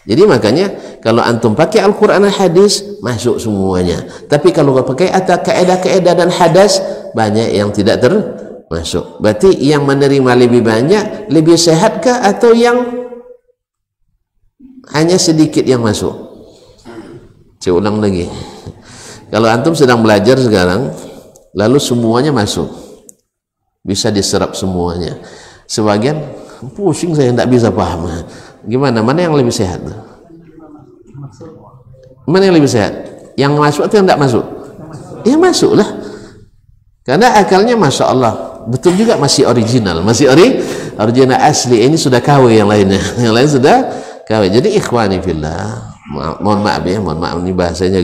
Jadi makanya kalau antum pakai Al-Quran dan hadis masuk semuanya. Tapi kalau pakai kaedah-kaedah dan hadas banyak yang tidak termasuk. Berarti yang menerima lebih banyak lebih sehatkah atau yang hanya sedikit yang masuk? Saya ulang lagi. Kalau antum sedang belajar sekarang, lalu semuanya masuk, bisa diserap semuanya. Sebagian pusing, saya tidak bisa paham. Gimana? Mana yang lebih sehat? Mana yang lebih sehat? Yang masuk atau yang tidak masuk? Ya masuklah. Karena akalnya masya Allah, betul juga masih original, masih original asli. Ini sudah KW yang lainnya, yang lain sudah KW. Jadi ikhwani fillah, mohon maaf ya, mohon maaf ini bahasanya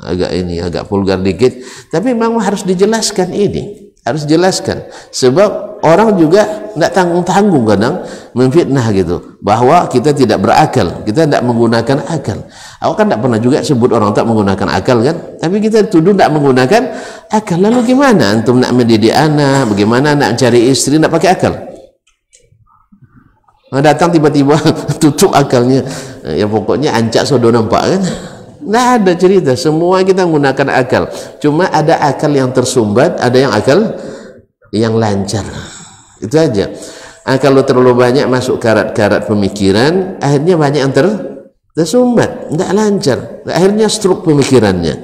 agak vulgar dikit, tapi memang harus dijelaskan ini, harus dijelaskan. Sebab orang juga tidak tanggung-tanggung kadang memfitnah gitu, bahwa kita tidak berakal, kita tidak menggunakan akal. Aku kan tidak pernah juga sebut orang tak menggunakan akal kan, tapi kita tuduh tidak menggunakan akal. Lalu gimana antum nak mendidik anak, bagaimana nak cari istri tidak pakai akal? Datang tiba-tiba tutup akalnya, ya pokoknya ancak sodo nampak kan. Tidak ada cerita, semua kita menggunakan akal. Cuma ada akal yang tersumbat, ada yang akal yang lancar. Itu aja. Kalau terlalu banyak masuk karat-karat pemikiran, akhirnya banyak yang tersumbat, tidak lancar. Akhirnya stroke pemikirannya.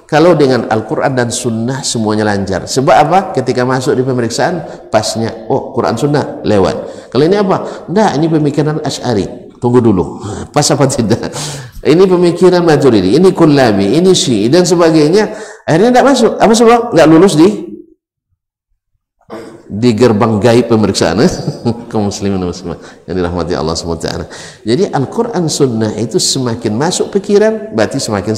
Kalau dengan Al-Quran dan Sunnah semuanya lancar. Sebab apa? Ketika masuk di pemeriksaan, pasnya, oh Quran Sunnah lewat. Kalau ini apa? Nah, ini pemikiran Asy'ari. tunggu dulu, pas apa tidak? Ini pemikiran Maturidi, ini Kullabi, ini Syi'i dan sebagainya. Akhirnya tidak masuk. Apa sebab? Nggak lulus di gerbang gaib pemeriksaan kaum muslimin dan muslimat yang dirahmati Allah SWT. Jadi Al-Quran Sunnah itu semakin masuk pikiran berarti semakin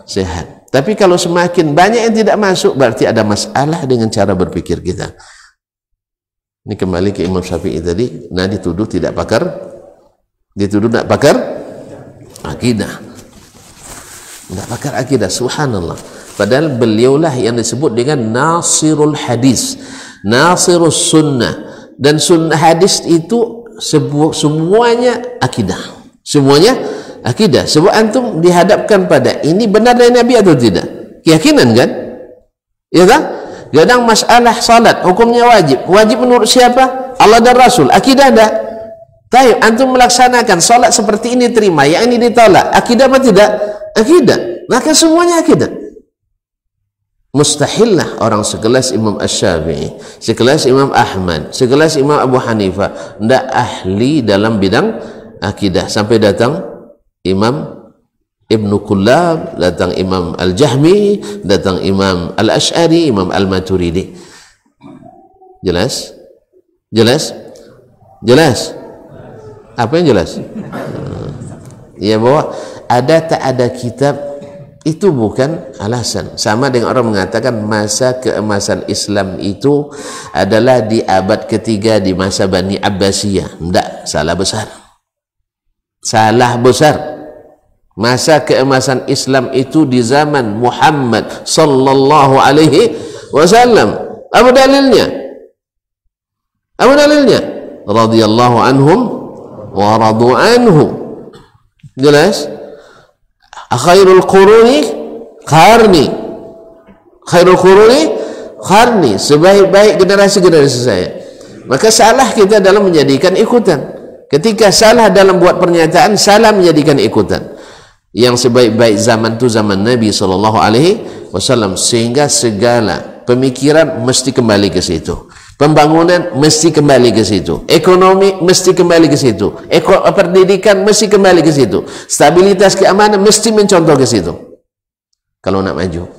sehat. Tapi kalau semakin banyak yang tidak masuk berarti ada masalah dengan cara berpikir kita. Ini kembali ke Imam Syafi'i tadi. Nah, dituduh tidak pakar akidah, tidak pakar akidah. Subhanallah, padahal beliaulah yang disebut dengan Nasirul Hadis, Nasirus Sunnah. Dan sunnah hadis itu semuanya akidah, semuanya akidah. Sebab antum dihadapkan pada ini benar dari Nabi atau tidak, keyakinan kan, ya kan? Kadang masalah salat hukumnya wajib menurut siapa? Allah dan Rasul. Akidah dah. Taib, antum melaksanakan salat seperti ini terima, yang ini ditolak. Akidah apa tidak? Akidah. Maka semuanya akidah. Mustahillah orang sekelas Imam Asy-Syafi'i, sekelas Imam Ahmad, sekelas Imam Abu Hanifah tidak ahli dalam bidang akidah. Sampai datang Imam Ibnu Kullab, datang Imam Al-Jahmi, datang Imam Al-Ash'ari, Imam Al-Maturidi. Jelas? Jelas? Jelas? Apa yang jelas? Ya, bahwa ada tak ada kitab itu bukan alasan. Sama dengan orang mengatakan masa keemasan Islam itu adalah di abad ketiga di masa Bani Abbasiyah. Tidak, salah besar. Salah besar. Masa keemasan Islam itu di zaman Muhammad sallallahu alaihi wasallam. Apa dalilnya? Apa dalilnya? Radhiyallahu anhum wa radu anhu. Jelas? Khairul quruni qarni. Khairul quruni qarni. Sebaik-baik generasi-generasi saya. Maka salah kita dalam menjadikan ikutan. Ketika salah dalam buat pernyataan, salah menjadikan ikutan. Yang sebaik-baik zaman itu zaman Nabi sallallahu alaihi wasallam, sehingga segala pemikiran mesti kembali ke situ, pembangunan mesti kembali ke situ, ekonomi mesti kembali ke situ, pendidikan mesti kembali ke situ, stabilitas keamanan mesti mencontoh ke situ kalau nak maju.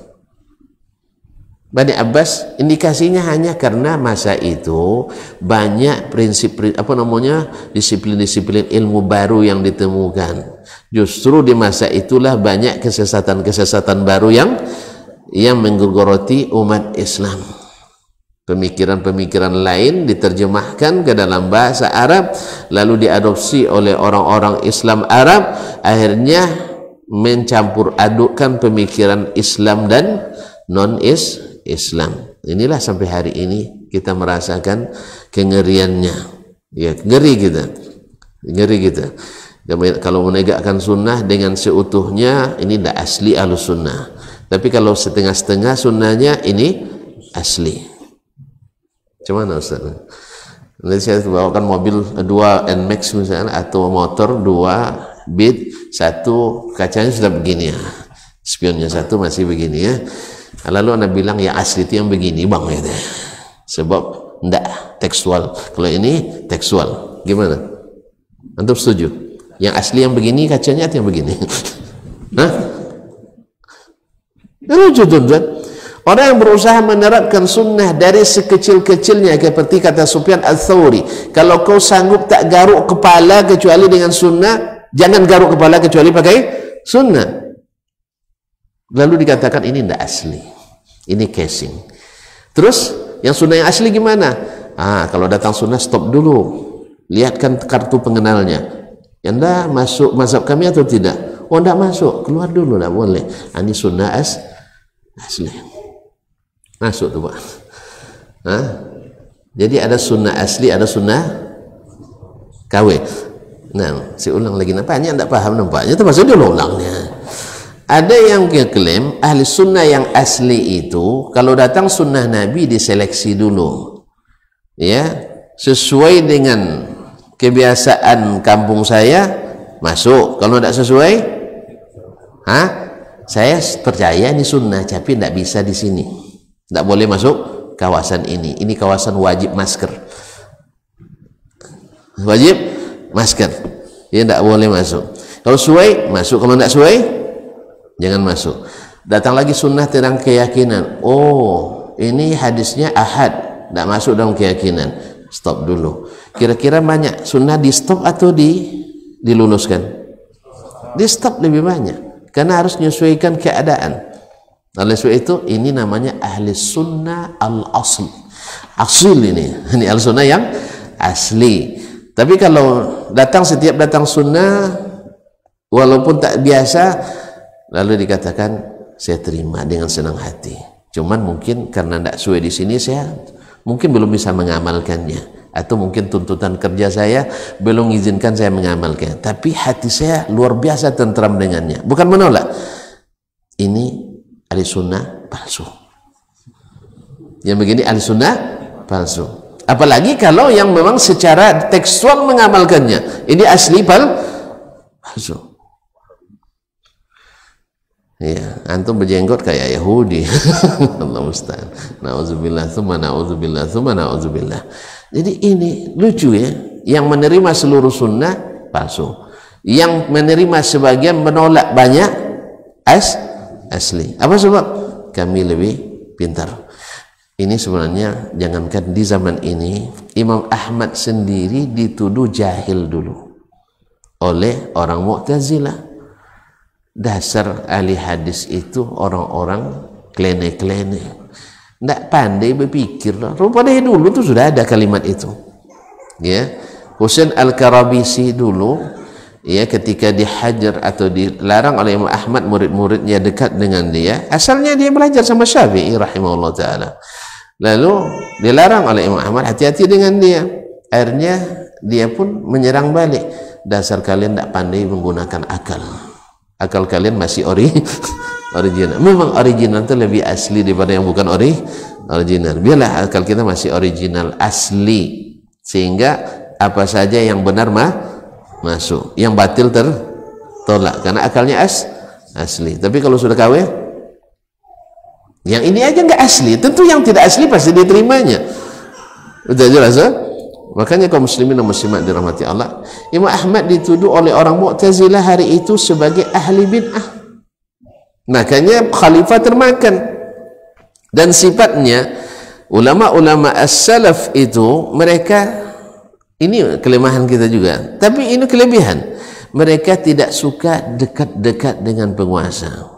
Bani Abbas indikasinya hanya karena masa itu banyak prinsip disiplin-disiplin ilmu baru yang ditemukan. Justru di masa itulah banyak kesesatan-kesesatan baru yang menggogoroti umat Islam. Pemikiran-pemikiran lain diterjemahkan ke dalam bahasa Arab lalu diadopsi oleh orang-orang Islam Arab, akhirnya mencampur adukkan pemikiran Islam dan non-Islam. Inilah sampai hari ini kita merasakan kengeriannya. Ya, ngeri kita. Kalau menegakkan sunnah dengan seutuhnya, ini tidak asli ahlus sunnah. Tapi kalau setengah-setengah sunnahnya, ini asli. Cuman Ustaz, nanti saya bawakan mobil 2 NMAX misalnya, atau motor 2 Beat, 1 kacanya sudah begini ya, spionnya 1 masih begini ya. Lalu anda bilang ya asli itu yang begini bang ya, sebab enggak tekstual. Kalau ini tekstual, gimana? Antum setuju? Yang asli yang begini kacanya yang begini. Hah? Lucu tuan. Orang yang berusaha menerapkan sunnah dari sekecil-kecilnya, seperti kata Sufyan Ats-Tsauri, kalau kau sanggup tak garuk kepala kecuali dengan sunnah, jangan garuk kepala kecuali pakai sunnah. Lalu dikatakan ini tidak asli, ini casing. Terus yang sunnah yang asli gimana? Kalau datang sunnah stop dulu, lihatkan kartu pengenalnya. Anda masuk mazhab kami atau tidak? Oh, tidak masuk, keluar dulu, tidak boleh. Ini sunnah asli. Masuk tuh Pak. Jadi ada sunnah asli, ada sunnah KW. Nah, saya ulang lagi, nampaknya tidak paham nampaknya, termasuk dia ulangnya. Ada yang klaim ahli sunnah yang asli itu kalau datang sunnah Nabi diseleksi dulu, ya, sesuai dengan kebiasaan kampung saya masuk. Kalau tidak sesuai, saya percaya ini sunnah, tapi tidak bisa di sini, tidak boleh masuk kawasan ini. Ini kawasan wajib masker, wajib masker. ya tidak boleh masuk. Kalau sesuai masuk, kalau tidak sesuai jangan masuk. Datang lagi sunnah tentang keyakinan, oh ini hadisnya ahad, tidak masuk dalam keyakinan, stop dulu. Kira-kira banyak sunnah di stop atau diluluskan? Di stop lebih banyak, karena harus menyesuaikan keadaan. Oleh sebab itu ini namanya ahli sunnah al-asl, asil ini al sunnah yang asli. Tapi kalau setiap datang sunnah walaupun tak biasa, lalu dikatakan saya terima dengan senang hati, cuman mungkin karena tidak sesuai di sini, saya mungkin belum bisa mengamalkannya, atau mungkin tuntutan kerja saya belum mengizinkan saya mengamalkan, tapi hati saya luar biasa tentram dengannya, bukan menolak. Ini ahli sunnah palsu, yang begini ahli sunnah palsu. Apalagi kalau yang memang secara tekstual mengamalkannya, ini asli palsu. Ya, antum berjenggot kayak Yahudi. Allah musta'an. Nauzubillah, tsumma nauzubillah, tsumma nauzubillah. Jadi ini lucu ya, yang menerima seluruh sunnah palsu, yang menerima sebagian menolak banyak asli. Apa sebab? Kami lebih pintar. Ini sebenarnya jangankan di zaman ini, Imam Ahmad sendiri dituduh jahil dulu oleh orang Mu'tazilah. Dasar ahli hadis itu orang-orang klene-klene, tidak pandai berpikir. Rupanya dulu itu sudah ada kalimat itu, ya. Husain Al-Karabisi dulu, ya, ketika dihajar atau dilarang oleh Imam Ahmad, murid-muridnya dekat dengan dia, asalnya dia belajar sama Syafi'i rahimahullah ta'ala, lalu dilarang oleh Imam Ahmad, hati-hati dengan dia. Akhirnya dia pun menyerang balik, dasar kalian tidak pandai menggunakan akal kalian masih original. Memang original itu lebih asli daripada yang bukan original. Biarlah akal kita masih original asli, sehingga apa saja yang benar masuk, yang batil tertolak, karena akalnya asli. Tapi kalau sudah kawin, yang ini aja nggak asli, tentu yang tidak asli pasti diterimanya. Udah jelas, Makanya kaum muslimin dan muslimat dirahmati Allah, Imam Ahmad dituduh oleh orang Mu'tazilah hari itu sebagai ahli bid'ah. Makanya khalifah termakan. Dan sifatnya ulama-ulama as-salaf itu, mereka, ini kelemahan kita juga, tapi ini kelebihan, mereka tidak suka dekat-dekat dengan penguasa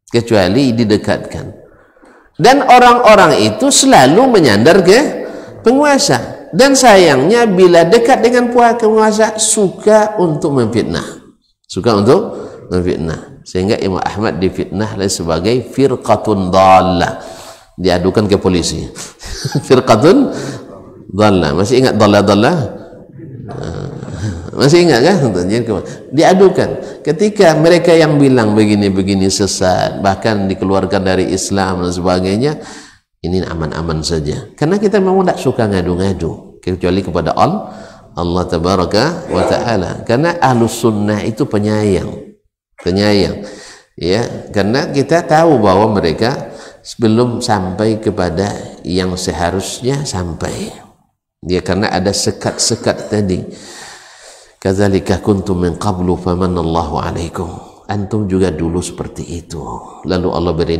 kecuali didekatkan. Dan orang-orang itu selalu menyandar ke penguasa. Dan sayangnya bila dekat dengan penguasa suka untuk memfitnah, sehingga Imam Ahmad difitnah sebagai firqatun dhallah, diadukan ke polisi. Firqatun dhallah, masih ingat dhallah? Masih ingat kan? Diadukan ketika mereka yang bilang begini-begini sesat, bahkan dikeluarkan dari Islam dan sebagainya. Ini aman-aman saja, karena kita memang tidak suka ngadu-ngadu kecuali kepada Allah tabaraka wa ta'ala, karena ahlus sunnah itu penyayang, ya, karena kita tahu bahwa mereka belum sampai kepada yang seharusnya sampai, ya, karena ada sekat-sekat tadi. Kadzalika kuntum min qablu famanallahu alaikum, antum juga dulu seperti itu, lalu Allah beri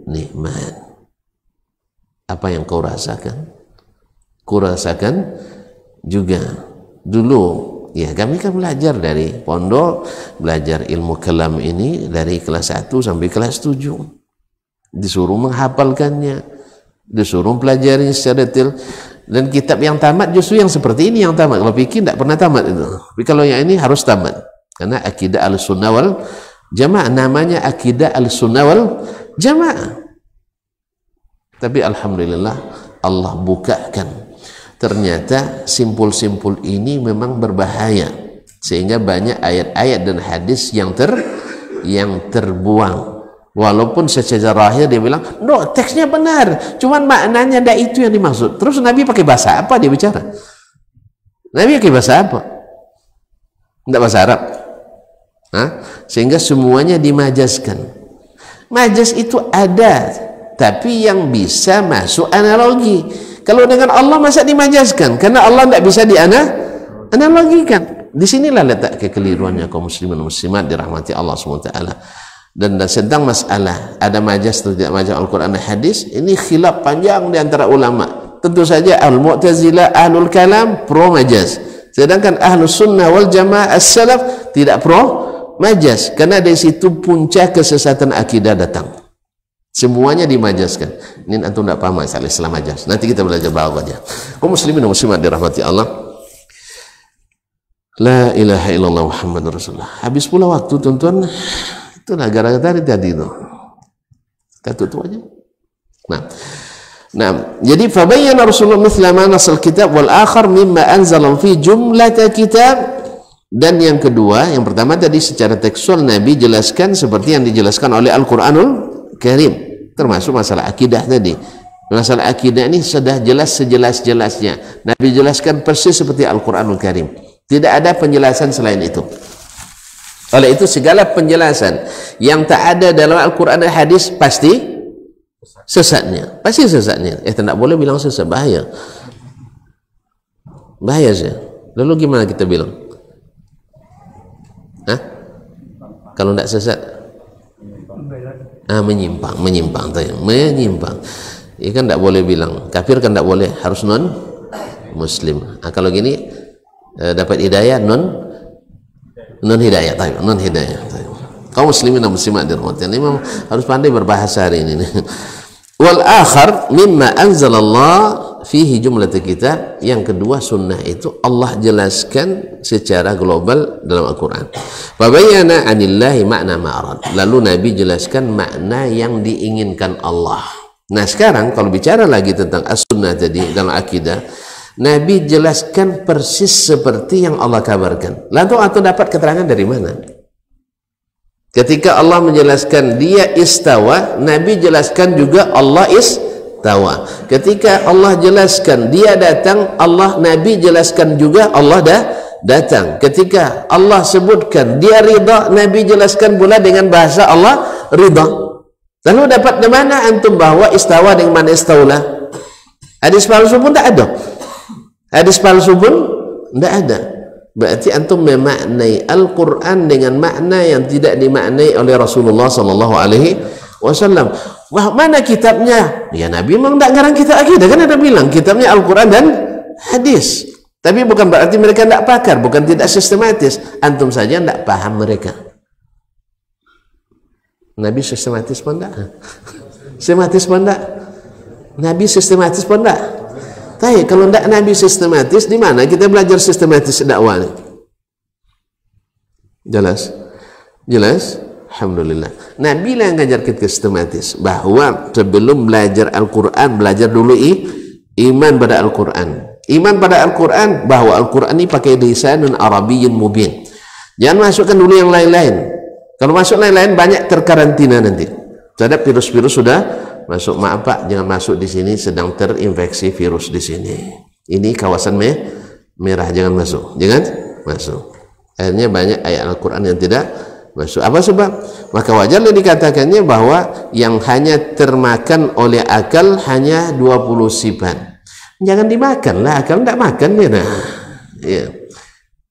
nikmat. Apa yang kau rasakan? Kurasakan juga dulu. Ya, kami kan belajar dari pondok, belajar ilmu kalam ini dari kelas 1 sampai kelas 7. Disuruh menghafalkannya, disuruh pelajari secara detail. Dan kitab yang tamat justru yang seperti ini yang tamat. Kalau fikih tidak pernah tamat itu. Tapi kalau yang ini harus tamat. Karena akidah al-sunnah wal jamaah, namanya akidah al-sunnah wal jamaah. Tapi alhamdulillah Allah bukakan, ternyata simpul-simpul ini memang berbahaya, sehingga banyak ayat-ayat dan hadis yang terbuang. Walaupun secara zahir dia bilang, no, teksnya benar, cuman maknanya ada itu yang dimaksud. Terus Nabi pakai bahasa apa dia bicara? Nabi pakai bahasa apa? Tidak bahasa Arab. Sehingga semuanya dimajaskan. Majaz itu ada, tapi yang bisa masuk analogi. Kalau dengan Allah masa dimajazkan? Karena Allah tidak bisa dianalogikan. Di sinilah letak kekeliruannya kaum muslimin dan muslimat dirahmati Allah SWT. Dan sedang masalah ada majas atau tidak majas Al-Quran dan hadis, ini khilaf panjang di antara ulama. Tentu saja Al-Mu'tazilah, Ahlul Kalam pro majas, sedangkan Ahlus Sunnah wal Jamaah As-Salaf tidak pro majas, karena dari situ puncak kesesatan akidah datang. Semuanya dimajaskan. Ini antum tidak paham masalah Islam majas. Nanti kita belajar bawah aja. Kaum muslimin dan muslimat dirahmati Allah. La ilaha illallah Muhammadur Rasulullah. Habis pula waktu, tuan-tuan. Itulah gara-gara tadi itu. Kita tutup aja. Nah, jadi fabayyana Rasulullah mithla ma nasal kitab wal akhar mimma anzala fi jumlata kitab. Dan yang kedua, yang pertama tadi secara tekstual Nabi jelaskan seperti yang dijelaskan oleh Al-Qur'anul Karim, termasuk masalah akidah tadi. Masalah akidah ini sudah jelas sejelas-jelasnya. Nabi jelaskan persis seperti Al-Qur'anul Karim. Tidak ada penjelasan selain itu. Oleh itu segala penjelasan yang tak ada dalam Al-Quran dan hadis pasti sesatnya. Pasti sesatnya. Tak boleh bilang sesat, bahaya. Bahaya sih. Lalu gimana kita bilang? Hah? Kalau tidak sesat? Menyimpang. Ini kan tidak boleh bilang. Kafir kan tidak boleh. Harus non-Muslim. Kalau gini dapat hidayah non hidayah, non hidayah. Kaum muslimin dan muslimat dirahmati Allah, memang harus pandai berbahasa hari ini. Wal akhar mimma anzalallah fihi jumlat kitab. Yang kedua sunnah itu Allah jelaskan secara global dalam Al-Quran. Fabayyana anillahi makna ma'arad. Lalu Nabi jelaskan makna yang diinginkan Allah. Nah sekarang kalau bicara lagi tentang as-sunnah tadi dalam akidah, Nabi jelaskan persis seperti yang Allah kabarkan. Lalu atau dapat keterangan dari mana? Ketika Allah menjelaskan dia istawa, Nabi jelaskan juga Allah istawa. Ketika Allah jelaskan dia datang, Nabi jelaskan juga Allah datang. Ketika Allah sebutkan dia ridha, Nabi jelaskan pula dengan bahasa Allah ridha. Lalu dapat dari mana antum bahwa istawa dengan mana istaula? Hadis palsu pun tak ada. Hadis palsu pun tidak ada. Berarti antum memaknai Al-Quran dengan makna yang tidak dimaknai oleh Rasulullah SAW. Wah, mana kitabnya? Ya Nabi memang tidak ngarang kitab akidah, kan ada bilang kitabnya Al-Quran dan hadis. Tapi bukan berarti mereka tidak pakar, bukan tidak sistematis. Antum saja tidak paham mereka. Nabi sistematis pun tidak. Sistematis pun tidak. Nabi sistematis pun tidak. Tapi kalau tidak Nabi sistematis, di mana kita belajar sistematis dakwah? Jelas? Jelas? Alhamdulillah. Nabi lah yang ngajar kita sistematis. Bahwa sebelum belajar Al-Quran, belajar dulu iman pada Al-Quran. Iman pada Al-Quran, bahwa Al-Quran ini pakai lisanun Arabiyyin mubin. Jangan masukkan dulu yang lain-lain. Kalau masuk lain-lain, banyak terkarantina nanti. Terhadap virus-virus sudah masuk. Maaf Pak, jangan masuk di sini, sedang terinfeksi virus di sini. Ini kawasan merah, jangan masuk. Jangan masuk. Akhirnya banyak ayat Al-Quran yang tidak masuk. Apa sebab? Maka wajarlah dikatakannya bahwa yang hanya termakan oleh akal hanya 20 sifat. Jangan dimakanlah, akal tidak makan dia. Ya.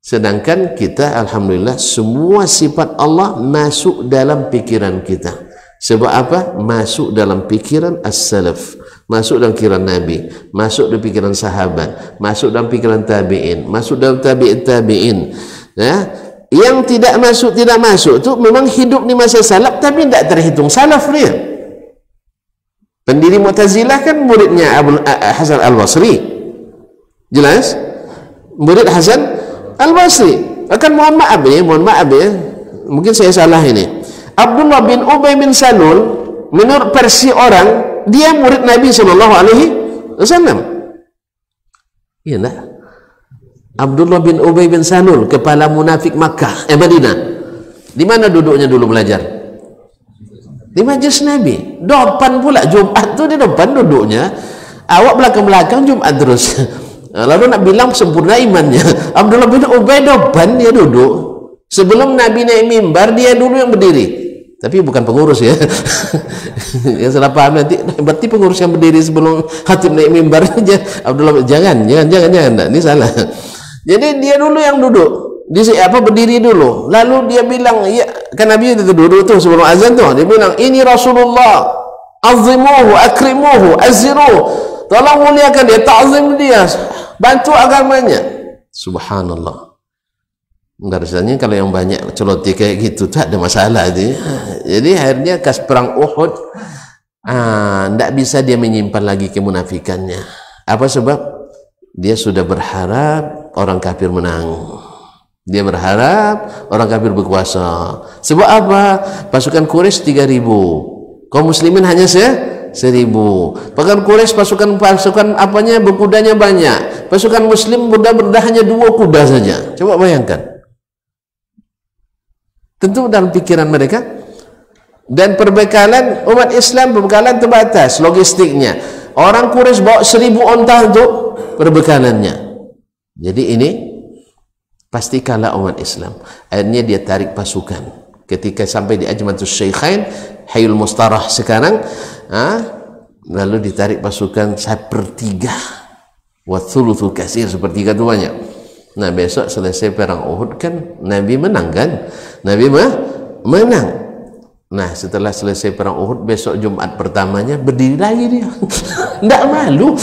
Sedangkan kita alhamdulillah semua sifat Allah masuk dalam pikiran kita. Sebab apa? Masuk dalam pikiran as-salaf, masuk dalam pikiran Nabi, masuk dalam pikiran sahabat, masuk dalam pikiran tabi'in, masuk dalam tabi'in. Ya? Yang tidak masuk itu memang hidup di masa salaf tapi tidak terhitung salaf dia. Pendiri Mu'tazilah kan muridnya Hasan Al-Basri. Jelas? Murid Hasan Al-Basri. Akan mohon maaf ya, mungkin saya salah ini. Abdullah bin Ubay bin Salul menurut versi orang dia murid Nabi SAW. Iya tak? Abdullah bin Ubay bin Salul, kepala munafik Makkah, Madinah. Di mana duduknya dulu belajar? Di majlis Nabi. Depan pula Jumat tu di depan duduknya. Awak belakang-belakang Jumat terus. Lalu nak bilang sempurna imannya. Abdullah bin Ubay depan dia duduk. Sebelum Nabi naik mimbar dia dulu yang berdiri. Tapi bukan pengurus ya. Yang salah paham nanti, berarti pengurus yang berdiri sebelum khatib naik mimbar aja. Abdullah, jangan, ini salah. Jadi dia dulu yang duduk. dia berdiri dulu, lalu dia bilang, ya, kan Nabi itu duduk tuh sebelum azan tuh, dia bilang, ini Rasulullah, azimuhu, akrimuhu, azziruhu, tolong muliakan dia, ta'zim dia, bantu agamanya. Subhanallah. Rasanya kalau yang banyak celoteh kayak gitu tak ada masalah dia. Jadi akhirnya kas perang Uhud, tidak bisa dia menyimpan lagi kemunafikannya. Apa sebab? Dia sudah berharap orang kafir menang. Dia berharap orang kafir berkuasa. Sebab apa? Pasukan Quraisy 3.000, kaum muslimin hanya 1.000. Pasukan Quraisy pasukan apanya, berkudanya banyak. Pasukan muslim berda hanya 2 kuda saja. Coba bayangkan. Tentu dalam pikiran mereka. Dan perbekalan umat Islam, perbekalan terbatas logistiknya. Orang Quraisy bawa 1.000 onta untuk perbekalannya. Jadi ini pasti kalah umat Islam. Akhirnya dia tarik pasukan. Ketika sampai di Ajmatus Syaikhain, Hayul Mustarah sekarang, lalu ditarik pasukan 1/3. Wa thuluthul katsir, 1/3 itu banyak. Nah, besok selesai perang Uhud kan Nabi menang kan? Nabi menang. Nah, setelah selesai perang Uhud, besok Jumat pertamanya berdiri lagi dia. Tidak malu.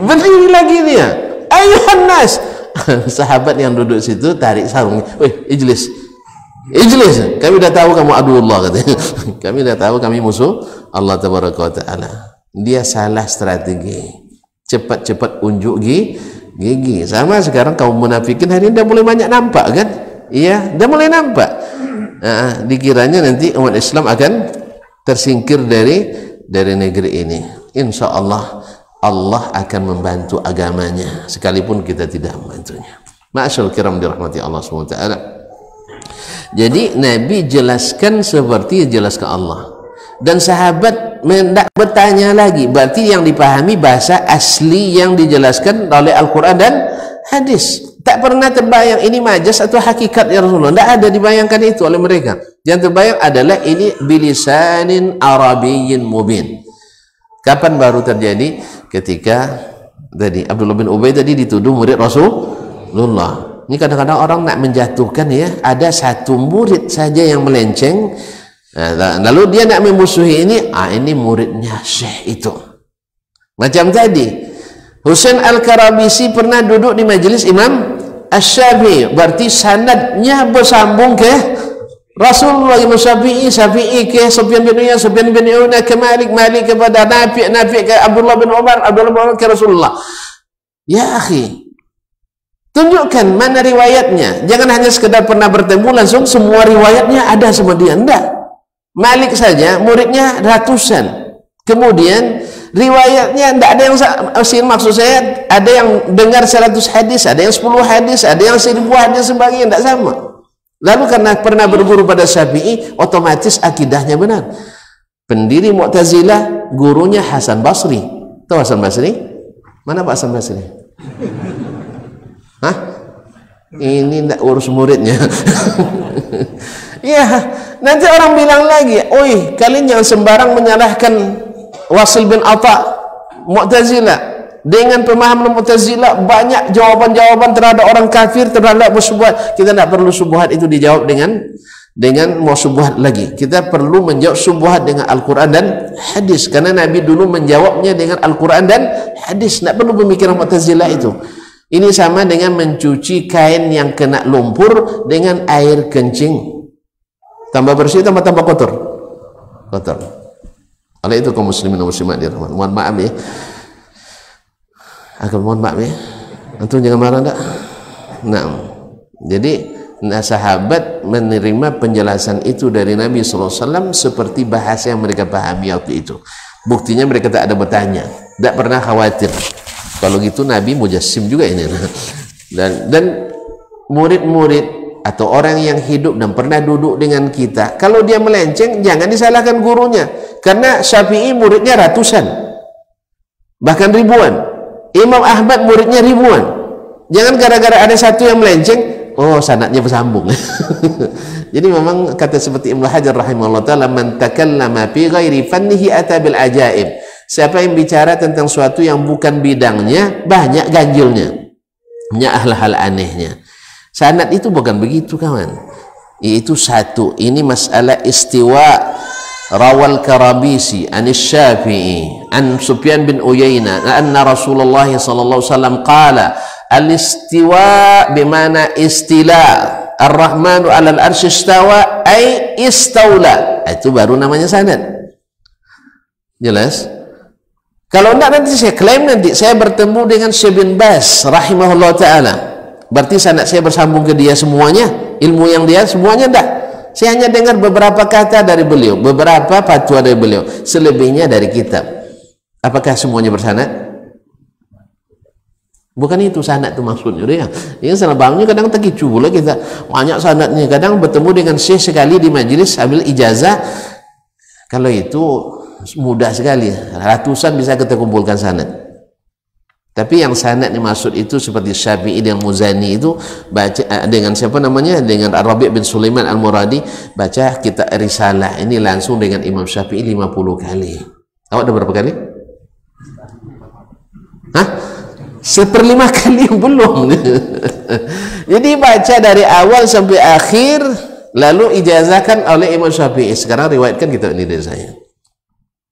Berdiri lagi dia. Ayuhan nas. Sahabat yang duduk situ tarik sarung. Weh, ijlis. Ijlis. Kami dah tahu kamu aduullah katanya. Kami dah tahu kami musuh Allah tabaraka wa taala. Dia salah strategi. Cepat-cepat unjuk gigi. Sama sekarang kaum munafikin hari ini dah mulai banyak nampak kan? Iya, dah mulai nampak. Dikiranya nanti umat Islam akan tersingkir dari negeri ini. Insya Allah Allah akan membantu agamanya sekalipun kita tidak membantunya. Ma'asyarul kiram dirahmati Allah SWT. Jadi Nabi jelaskan seperti jelaskan Allah, dan sahabat tidak bertanya lagi. Berarti yang dipahami bahasa asli yang dijelaskan oleh Al-Quran dan hadis. Tak pernah terbayang ini majas atau hakikat ya Rasulullah. Tidak ada dibayangkan itu oleh mereka. Yang terbayang adalah ini bilisanin arabiyyin mubin. Kapan baru terjadi? Ketika tadi Abdullah bin Ubay tadi dituduh murid Rasulullah. Ini kadang-kadang orang nak menjatuhkan ya, ada satu murid saja yang melenceng, lalu dia nak memusuhi ini muridnya Syekh itu. Macam tadi Husain Al-Karabisi pernah duduk di majelis Imam Asy-Syafi'i, berarti sanadnya bersambung ke Rasulullah. Imam Syafi'i ke Sufyan bin Uyainah ke Malik kepada Nafi ke Abdullah bin Umar ke Rasulullah. Ya akhi, tunjukkan mana riwayatnya. Jangan hanya sekedar pernah bertemu langsung semua riwayatnya ada sama dia. Tidak. Malik saja muridnya ratusan. Kemudian riwayatnya tidak ada yang maksud saya ada yang dengar 100 hadis, ada yang 10 hadis, ada yang 1000 hadis, sebagainya tidak sama. Lalu karena pernah berguru pada Syafi'i, otomatis akidahnya benar. Pendiri Mu'tazilah gurunya Hasan Basri. Tahu Hasan Basri? Mana Pak Hasan Basri? Hah? Ini tidak urus muridnya. Ya, nanti orang bilang lagi, oi kalian jangan sembarang menyalahkan Wasil bin Atha Mu'tazilah. Dengan pemahaman Mu'tazilah banyak jawaban-jawaban terhadap orang kafir, terhadap syubhat. Kita tidak perlu syubhat itu dijawab dengan mau syubhat lagi. Kita perlu menjawab syubhat dengan Al-Quran dan hadis, karena Nabi dulu menjawabnya dengan Al-Quran dan hadis. Tidak perlu pemikiran Mu'tazilah itu. Ini sama dengan mencuci kain yang kena lumpur dengan air kencing. Tambah bersih, tambah kotor. Oleh itu kaum muslimin dan muslimat dirahmati. Mohon maaf ya. Mohon maaf ya. Antum jangan marah enggak? Nah, jadi sahabat menerima penjelasan itu dari Nabi SAW seperti bahasa yang mereka pahami waktu itu. Buktinya mereka tak ada bertanya, tak pernah khawatir. Kalau gitu Nabi mujassim juga ini. Dan murid-murid atau orang yang hidup dan pernah duduk dengan kita, kalau dia melenceng jangan disalahkan gurunya, karena Syafi'i muridnya ratusan bahkan ribuan, Imam Ahmad muridnya ribuan. Jangan gara-gara ada satu yang melenceng, oh sanadnya bersambung. Jadi memang kata seperti Ibnu Hajar rahimahullah ta'ala, man takallama fi ghairi fannihi ata bil ajaib. Siapa yang bicara tentang suatu yang bukan bidangnya, banyak ganjilnya, banyak hal-hal anehnya. Sanad itu bukan begitu kawan. Itu satu, ini masalah istiwa. Rawal Karabisi an Syafi'i an Sufyan bin Uyainah anna Rasulullah sallallahu alaihi wasallam qala al-istiwa bimana istila ar-rahmanu 'alal arsy istawa ay istaula. Itu baru namanya sanad. Jelas? Kalau enggak nanti saya klaim, nanti saya bertemu dengan Syekh bin Baz rahimahullah taala. Berarti sanad saya bersambung ke dia semuanya, ilmu yang dia semuanya enggak. Saya hanya dengar beberapa kata dari beliau, beberapa fatwa dari beliau, selebihnya dari kitab. Apakah semuanya bersanad? Bukan itu sanad itu maksudnya dia. Yang selebangnya kadang terkicu pula kita. Banyak sanadnya, kadang bertemu dengan syekh sekali di majelis ambil ijazah. Kalau itu mudah sekali, ratusan bisa kita kumpulkan sanad. Tapi yang sanad dimaksud itu seperti Syafi'i dan Muzani itu baca dengan siapa namanya, dengan Ar-Rabi' bin Sulaiman Al-Muradi, baca kitab Risalah ini langsung dengan Imam Syafi'i 50 kali. Awak ada berapa kali? Hah? 1/5 kali belum. Jadi baca dari awal sampai akhir, lalu ijazahkan oleh Imam Syafi'i. Sekarang riwayatkan kitab ini dari saya.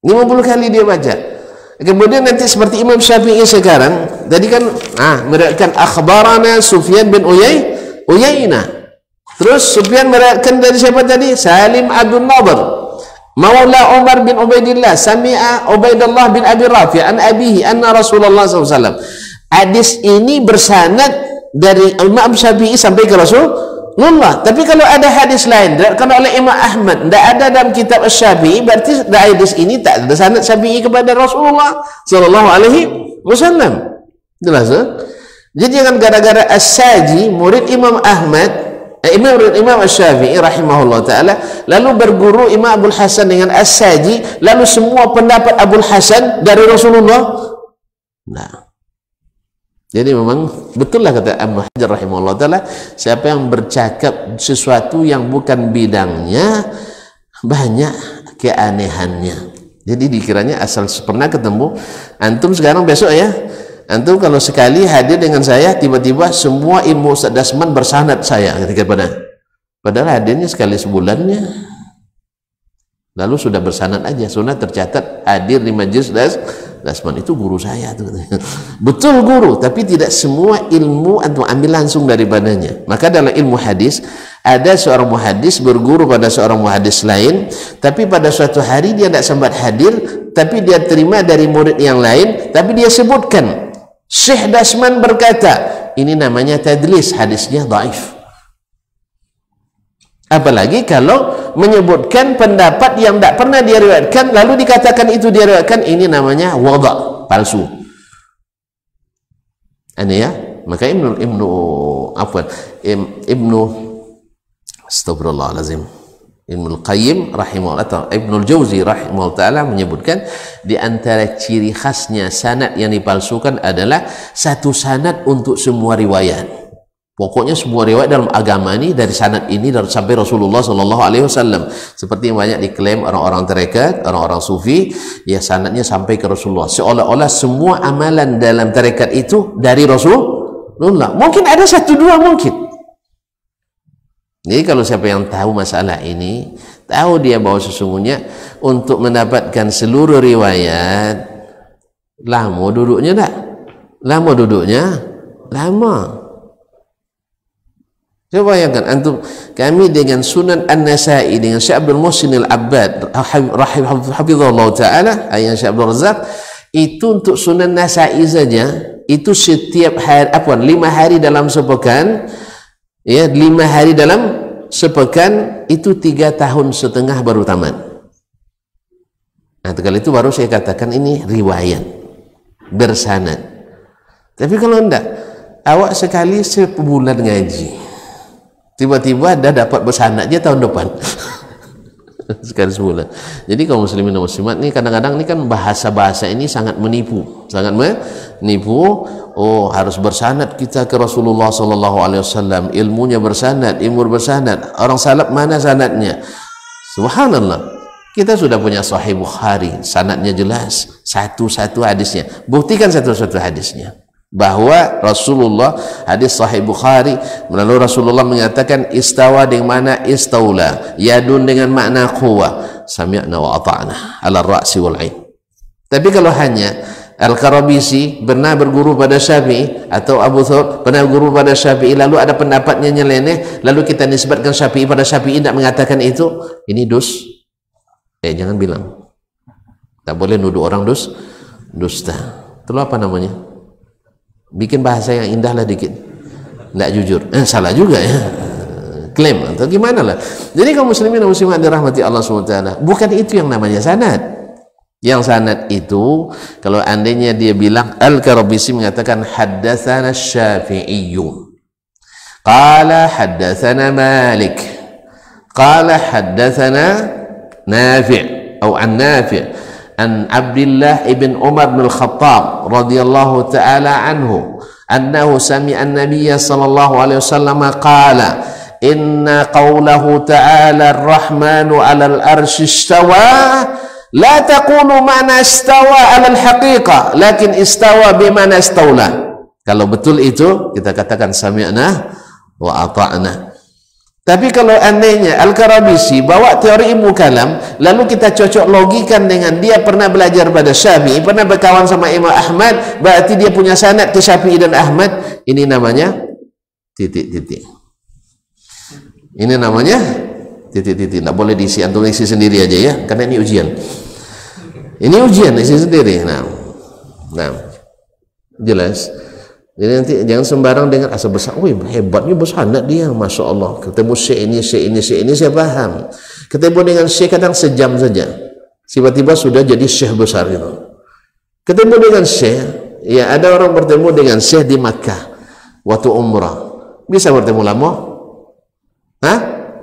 50 kali dia baca. Kemudian nanti seperti Imam Syafi'i sekarang, tadi kan meriwayatkan akhbarana Sufyan bin Uyainah. Terus Sufyan meriwayatkan dari siapa tadi? Salim Abdul Nadhr, Maula Umar bin Ubaidillah, sami'a Ubaidullah bin Abi Rafi' an abihi anna Rasulullah SAW. Hadis ini bersanad dari Imam Syafi'i sampai ke Rasulullah. Tapi kalau ada hadis lain kalau oleh Imam Ahmad tidak ada dalam kitab Syafi'i, berarti hadis ini tak ada sanad Syafi'i kepada Rasulullah sallallahu alaihi wasallam. Jelas? Jadi jangan gara-gara As-Saji murid Imam Ahmad, Imam Syafi'i rahimahullah taala, lalu berguru Imam Abdul Hasan dengan As-Saji, lalu semua pendapat Abdul Hasan dari Rasulullah. Nah, jadi memang betul lah kata Abu Hajar rahimahullah ta'ala, siapa yang bercakap sesuatu yang bukan bidangnya, banyak keanehannya. Jadi dikiranya asal pernah ketemu antum, sekarang besok ya, antum kalau sekali hadir dengan saya, tiba-tiba semua ilmu Ustaz Dasman bersanad saya ketika padahal hadirnya sekali sebulannya, lalu sudah bersanad aja, sunnah tercatat hadir di majelis Dasman itu guru saya tuh. Betul guru, tapi tidak semua ilmu antum ambil langsung daripadanya. Maka dalam ilmu hadis ada seorang muhadis berguru pada seorang muhadis lain, tapi pada suatu hari dia tidak sempat hadir, tapi dia terima dari murid yang lain, tapi dia sebutkan Syekh Dasman berkata, ini namanya tadlis, hadisnya dhaif. Apalagi kalau menyebutkan pendapat yang tidak pernah dia riwayatkan, lalu dikatakan itu dia riwayatkan, ini namanya wada', palsu. Ini ya, maka astagfirullahalazim, Ibnu Qayyim rahimahullah atau Ibnu Jauzi rahimahullah taala menyebutkan di antara ciri khasnya sanad yang dipalsukan adalah satu sanad untuk semua riwayat. Pokoknya semua riwayat dalam agama ini dari sanad ini sampai Rasulullah sallallahu alaihi wasallam. Seperti yang banyak diklaim orang-orang tarekat, orang-orang sufi, ya sanadnya sampai ke Rasulullah. Seolah-olah semua amalan dalam tarekat itu dari Rasulullah. Mungkin ada satu dua mungkin. Jadi kalau siapa yang tahu masalah ini, tahu dia bahwa sesungguhnya untuk mendapatkan seluruh riwayat lama duduknya tak? Lama duduknya? Lama. Coba bayangkan antum, kami dengan Sunan An-Nasa'i dengan Syekh Abdul Muhsin Al-Abbad hafizahullah taala, ayat Syekh Abdul Razak, itu untuk Sunan Nasa'i saja itu setiap hari 5 hari dalam sepekan, ya 5 hari dalam sepekan itu 3,5 tahun baru tamat. Nah, kali itu baru saya katakan ini riwayat bersanad. Tapi kalau enggak, awak sekali sebulan ngaji, tiba-tiba dah dapat bersanadnya tahun depan. Sekali sebulan. Jadi kaum muslimin dan muslimat ini kadang-kadang ini kan bahasa-bahasa ini sangat menipu, oh harus bersanad kita ke Rasulullah sallallahu alaihi wasallam, ilmunya bersanad, ilmu bersanad. Orang salaf mana sanadnya? Subhanallah. Kita sudah punya Sahih Bukhari, sanadnya jelas, satu-satu hadisnya. Buktikan satu-satu hadisnya. bahwa Rasulullah, hadis sahih Bukhari, melalui Rasulullah mengatakan istawa dengan mana istaula, yadun dengan makna quwa, sami'na wa ata'na ala ra'si wal 'ain. Tapi kalau hanya Al-Karabisi pernah berguru pada Syafi'i, atau Abu Thawr pernah berguru pada Syafi'i, lalu ada pendapatnya nyeleneh, lalu kita nisbatkan Syafi'i pada Syafi'i, tidak mengatakan itu, ini jangan bilang, tak boleh nuduh orang dusta. Itu apa namanya? Bikin bahasa yang indah lah dikit, nggak jujur, salah juga ya, klaim atau gimana lah. Jadi kaum muslimin dan muslimat dirahmati Allah SWT, bukan itu yang namanya sanad. Yang sanad itu kalau andainya dia bilang, Al-Karabisi mengatakan haddatsana Syafi'iyyu qala haddatsana Malik qala haddatsana Nafi' atau an Nafi' an Abdullah ibn Umar bin Al-Khattab radhiyallahu ta'ala anhu annahu sami'a an-nabiy sallallahu alaihi wasallam qala inna qawlahu ta'ala ar-rahmanu 'alal arsy istawa la taqulu ma'na istawa 'alal haqiqah lakin istawa bimana istawla. Kalau betul itu kita katakan sami'na wa ata'na. Tapi kalau andainya Al-Karabisi bawa teori ilmu kalam, lalu kita cocok logikan dengan dia pernah belajar pada Syafi'i, pernah berkawan sama Imam Ahmad, berarti dia punya sanad ke Syafi'i dan Ahmad. Ini namanya titik-titik. Ini namanya titik-titik. Tidak boleh diisi, antum isi sendiri aja ya, karena ini ujian. Ini ujian, isi sendiri. Nah, jelas. Jadi nanti jangan sembarang dengan asal besar, wih hebatnya bersanad dia, masya Allah. Ketemu syekh ini saya paham. Ketemu dengan syekh kadang sejam saja, tiba-tiba sudah jadi syekh besar gitu. Ketemu dengan syekh, ya ada orang bertemu dengan syekh di Makkah waktu umrah, bisa bertemu lama? Hah?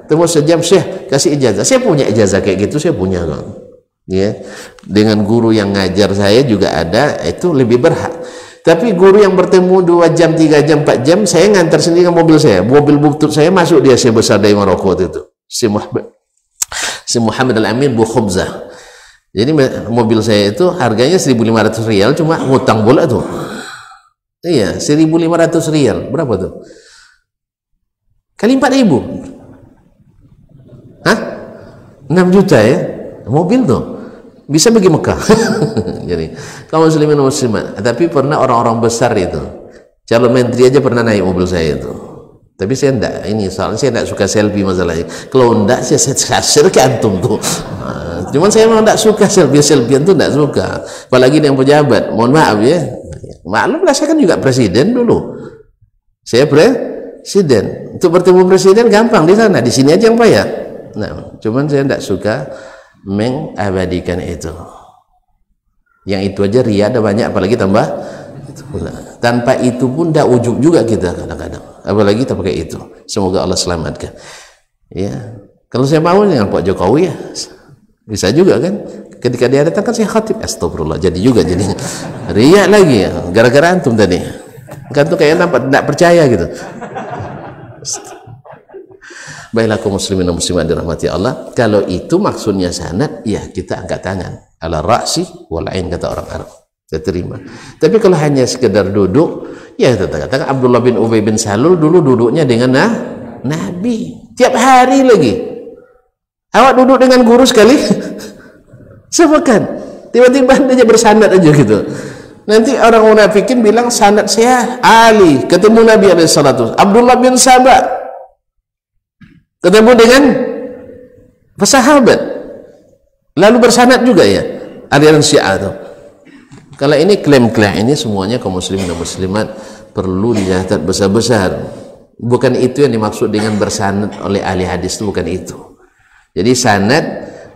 Temu sejam, syekh kasih ijazah. Saya punya ijazah kayak gitu, saya punya kan. Ya, dengan guru yang ngajar saya juga ada, itu lebih berhak. Tapi guru yang bertemu 2 jam, 3 jam, 4 jam, saya ngantar sendiri ke mobil saya. Mobil butut saya masuk dia, saya besar dari Maroko itu. Si Muhammad Al-Amin Bu Khubzah. Jadi mobil saya itu harganya 1.500 rial, cuma ngutang bola tuh. Iya, 1.500 rial. Berapa tuh? Kali 4.000. Hah? 6 juta ya? Mobil tuh. Bisa pergi Mekah. Jadi kaum muslimin dan muslimat, tapi pernah orang-orang besar itu, calon menteri aja pernah naik mobil saya itu. Tapi saya enggak, ini soalnya saya enggak suka selfie masalahnya. Kalau enggak saya kasir ke antum tuh. Cuman saya memang enggak suka selfie itu, enggak suka. Apalagi yang pejabat. Mohon maaf ya. Maklumlah saya kan juga presiden dulu. Saya presiden. Untuk bertemu presiden gampang di sana, di sini aja yang payah. Nah, cuman saya enggak suka mengabadikan itu. Yang itu aja ria ada banyak, apalagi tambah itu pula. Tanpa itu pun dah ujub juga kita kadang-kadang, apalagi kita pakai itu. Semoga Allah selamatkan ya. Kalau saya mau dengan Pak Jokowi ya bisa juga kan, ketika dia datang kan saya khatib, astagfirullah, jadi juga jadi ria lagi ya, gara-gara antum tadi kan tuh kayak nampak tidak percaya gitu. Baiklah kaum muslimin dan muslimat dirahmati Allah, kalau itu maksudnya sanad, ya kita angkat tangan ala ra'si wal 'ain kata orang Arab, kita terima. Tapi kalau hanya sekedar duduk, ya kita katakan Abdullah bin Ubay bin Salul dulu duduknya dengan Nabi tiap hari lagi. Awak duduk dengan guru sekali sepekan, tiba-tiba dia bersanad aja gitu. Nanti orang munafikin bilang sanad saya Ali ketemu Nabi alaihi salatu, Abdullah bin Sabah ketemu dengan pesahabat, lalu bersanad juga ya aliran Syiah itu. Kalau ini klaim-klaim ini semuanya kaum muslimin dan muslimat perlu dicatat besar-besar. Bukan itu yang dimaksud dengan bersanad oleh ahli hadis, itu bukan itu. Jadi sanad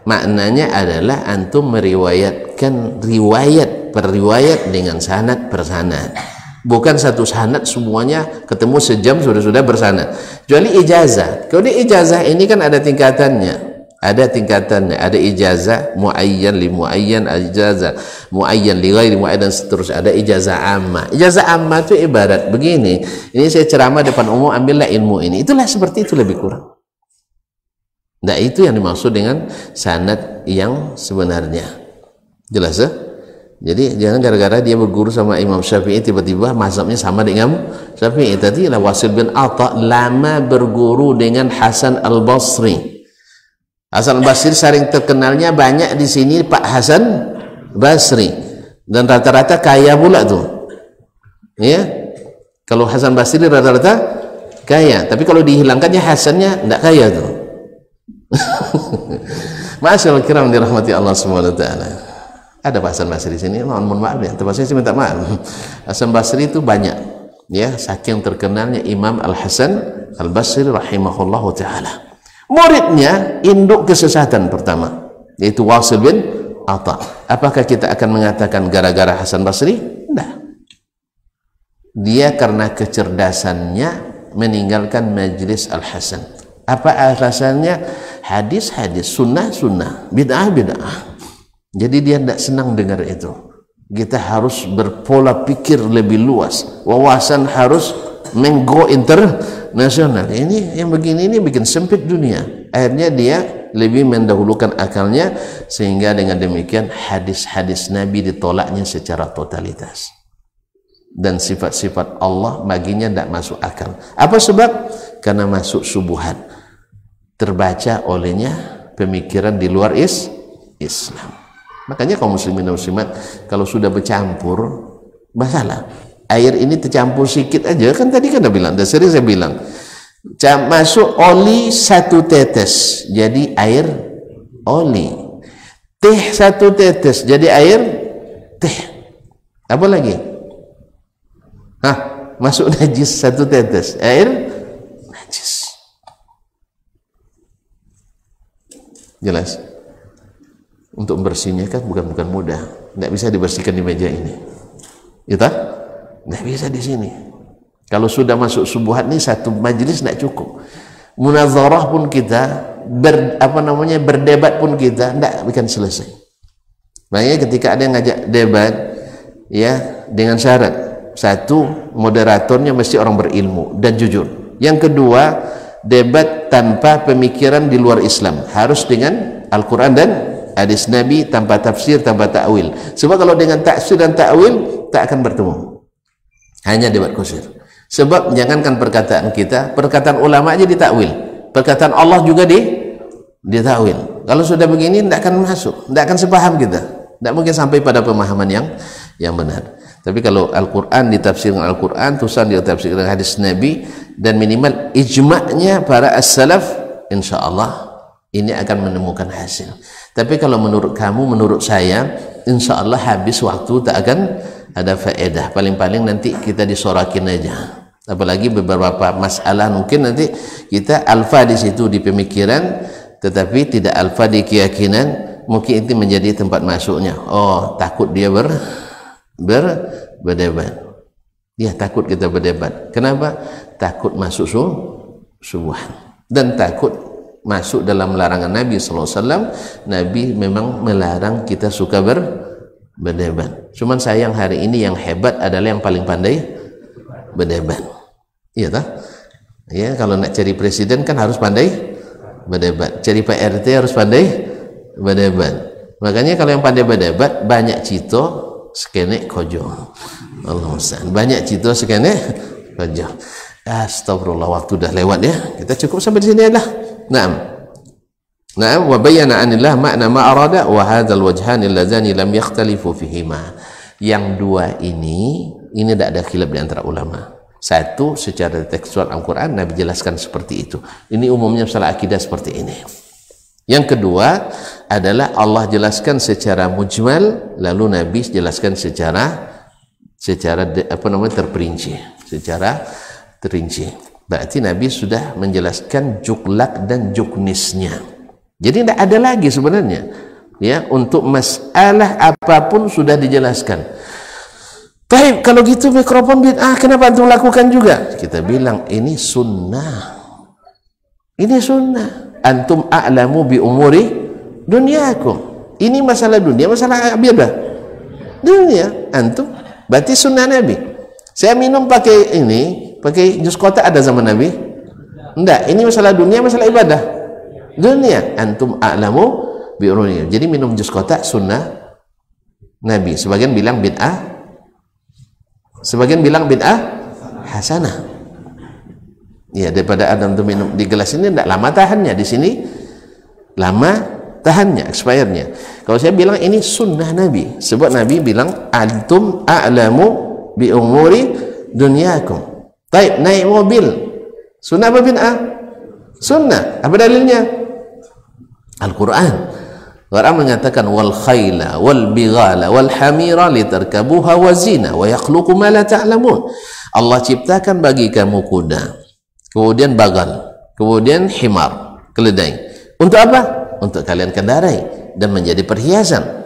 maknanya adalah antum meriwayatkan riwayat per riwayat dengan sanad per sanad. Bukan satu sanad semuanya ketemu sejam sudah bersanad. Kecuali ijazah. Kalau di ijazah ini kan ada tingkatannya. Ada tingkatannya. Ada ijazah muayyan li muayyan, ijazah muayyan li ghairi muayyan, dan seterusnya. Ada ijazah ammah. Ijazah ammah itu ibarat begini. Ini saya ceramah depan umum, ambillah ilmu ini. Itulah seperti itu lebih kurang. Nah, itu yang dimaksud dengan sanad yang sebenarnya. Jelas ya? Jadi jangan gara-gara dia berguru sama Imam Syafi'i tiba-tiba mazhabnya sama dengan Syafi'i. Tadi lah Wasil bin Atha lama berguru dengan Hasan Al-Basri. Hasan Al-Basri sering terkenalnya banyak di sini Pak Hasan Basri, dan rata-rata kaya pula tuh. Ya. Kalau Hasan Basri rata-rata kaya, tapi kalau dihilangkannya Hasannya enggak kaya tuh. Masyaallah kiram dirahmati Allah Subhanahu wa taala. Ada Pak Hasan Basri di sini, mohon maaf ya, terpaksa saya minta maaf. Hasan Basri itu banyak, ya, saking terkenalnya Imam Al Hasan Al Basri rahimahullahu taala. Muridnya induk kesesatan pertama, yaitu Wasil bin Atha. Apakah kita akan mengatakan gara-gara Hasan Basri? Tidak. Dia karena kecerdasannya meninggalkan majlis Al Hasan. Apa alasannya? Hadis-hadis, sunnah-sunnah, bid'ah-bid'ah. Jadi dia tidak senang dengar itu. Kita harus berpola pikir lebih luas, wawasan harus menggo internasional. Ini yang begini ini bikin sempit dunia. Akhirnya dia lebih mendahulukan akalnya, sehingga dengan demikian hadis-hadis Nabi ditolaknya secara totalitas, dan sifat-sifat Allah baginya tidak masuk akal. Apa sebab? Karena masuk subuhat, terbaca olehnya pemikiran di luar Islam. Makanya kaum muslimin dan muslimat kalau sudah bercampur masalah, air ini tercampur sedikit aja, kan tadi kan saya bilang, dan sering saya bilang, masuk oli 1 tetes jadi air oli, teh 1 tetes jadi air teh, apa lagi? Masuk najis 1 tetes air najis. Jelas? Untuk membersihnya kan bukan mudah, tidak bisa dibersihkan di meja ini, ya tak? Tidak bisa di sini. Kalau sudah masuk subuhat ini satu majelis tidak cukup. Munazarah pun kita berdebat pun kita tidak akan selesai. Makanya ketika ada yang ngajak debat, ya, dengan syarat satu, moderatornya mesti orang berilmu dan jujur. Yang kedua, debat tanpa pemikiran di luar Islam, harus dengan Al-Quran dan hadis Nabi, tanpa tafsir, tanpa ta'wil. Sebab kalau dengan tafsir dan ta'wil tak akan bertemu, hanya debat kusir. Sebab jangankan perkataan kita, perkataan ulama aja ditakwil, perkataan Allah juga ditakwil. Kalau sudah begini tidak akan masuk, tidak akan sepaham kita, tidak mungkin sampai pada pemahaman yang benar. Tapi kalau Al-Quran ditafsir dengan Al-Quran, tulisan ditafsir dengan hadis Nabi, dan minimal ijma'nya para as-salaf, insya Allah ini akan menemukan hasil. Tapi kalau menurut kamu, menurut saya, insya Allah habis waktu, tak akan ada faedah. Paling-paling nanti kita disorakin aja. Apalagi beberapa masalah mungkin nanti kita alfa di situ di pemikiran, tetapi tidak alfa di keyakinan. Mungkin itu menjadi tempat masuknya. Oh, takut dia berdebat. Ya, takut kita berdebat. Kenapa? Takut masuk subuhan, dan takut masuk dalam larangan Nabi SAW. Nabi memang melarang kita suka berdebat. Cuman sayang hari ini yang hebat adalah yang paling pandai berdebat. Iya tak? Ya, kalau nak cari presiden kan harus pandai berdebat. Cari Pak RT harus pandai berdebat. Makanya kalau yang pandai berdebat banyak cito sekene kojo. Allah Ustaz. Banyak cito sekene kojo. Astagfirullah, waktu dah lewat ya. Kita cukup sampai di sini lah. Na'am wa bayyana anillah makna ma arada wa hadzal wajhan alladzani lam yakhtalifu fihima. Yang dua ini tidak ada khilaf di antara ulama. Satu, secara tekstual Al-Quran Nabi jelaskan seperti itu. Ini umumnya masalah akidah seperti ini. Yang kedua adalah Allah jelaskan secara mujmal, lalu Nabi jelaskan secara terperinci, secara terinci. Berarti Nabi sudah menjelaskan juklak dan juknisnya. Jadi tidak ada lagi sebenarnya, ya, untuk masalah apapun sudah dijelaskan. Baik, kalau gitu mikrofon bid'ah, kenapa antum lakukan juga? Kita bilang ini sunnah. Ini sunnah. Antum a'lamu bi umuri dunyakum. Ini masalah dunia, masalah ibadah. Dunia, antum. Berarti sunnah Nabi. Saya minum pakai ini, pakai jus kotak ada zaman Nabi? Enggak, ini masalah dunia, masalah ibadah. Dunia, antum a'lamu bi umuri. Jadi minum jus kotak sunnah Nabi. Sebagian bilang bid'ah, sebagian bilang bid'ah hasanah. Ya, daripada Adam tuh minum di gelas ini tidak lama tahannya, di sini lama tahannya, expirednya. Kalau saya bilang ini sunnah Nabi, sebab Nabi bilang antum a'lamu bi umuri dunyakum. Baik, naik mobil sunnah apa bid'ah? Sunnah. Apa dalilnya? Al-Quran. Quran mengatakan wal khayla wal bighala wal hamira litarkabuha wa zina wa yakhluqu ma la ta'lamun. Allah ciptakan bagi kamu kuda, kemudian bagal, kemudian himar, keledai. Untuk apa? Untuk kalian kendarai dan menjadi perhiasan.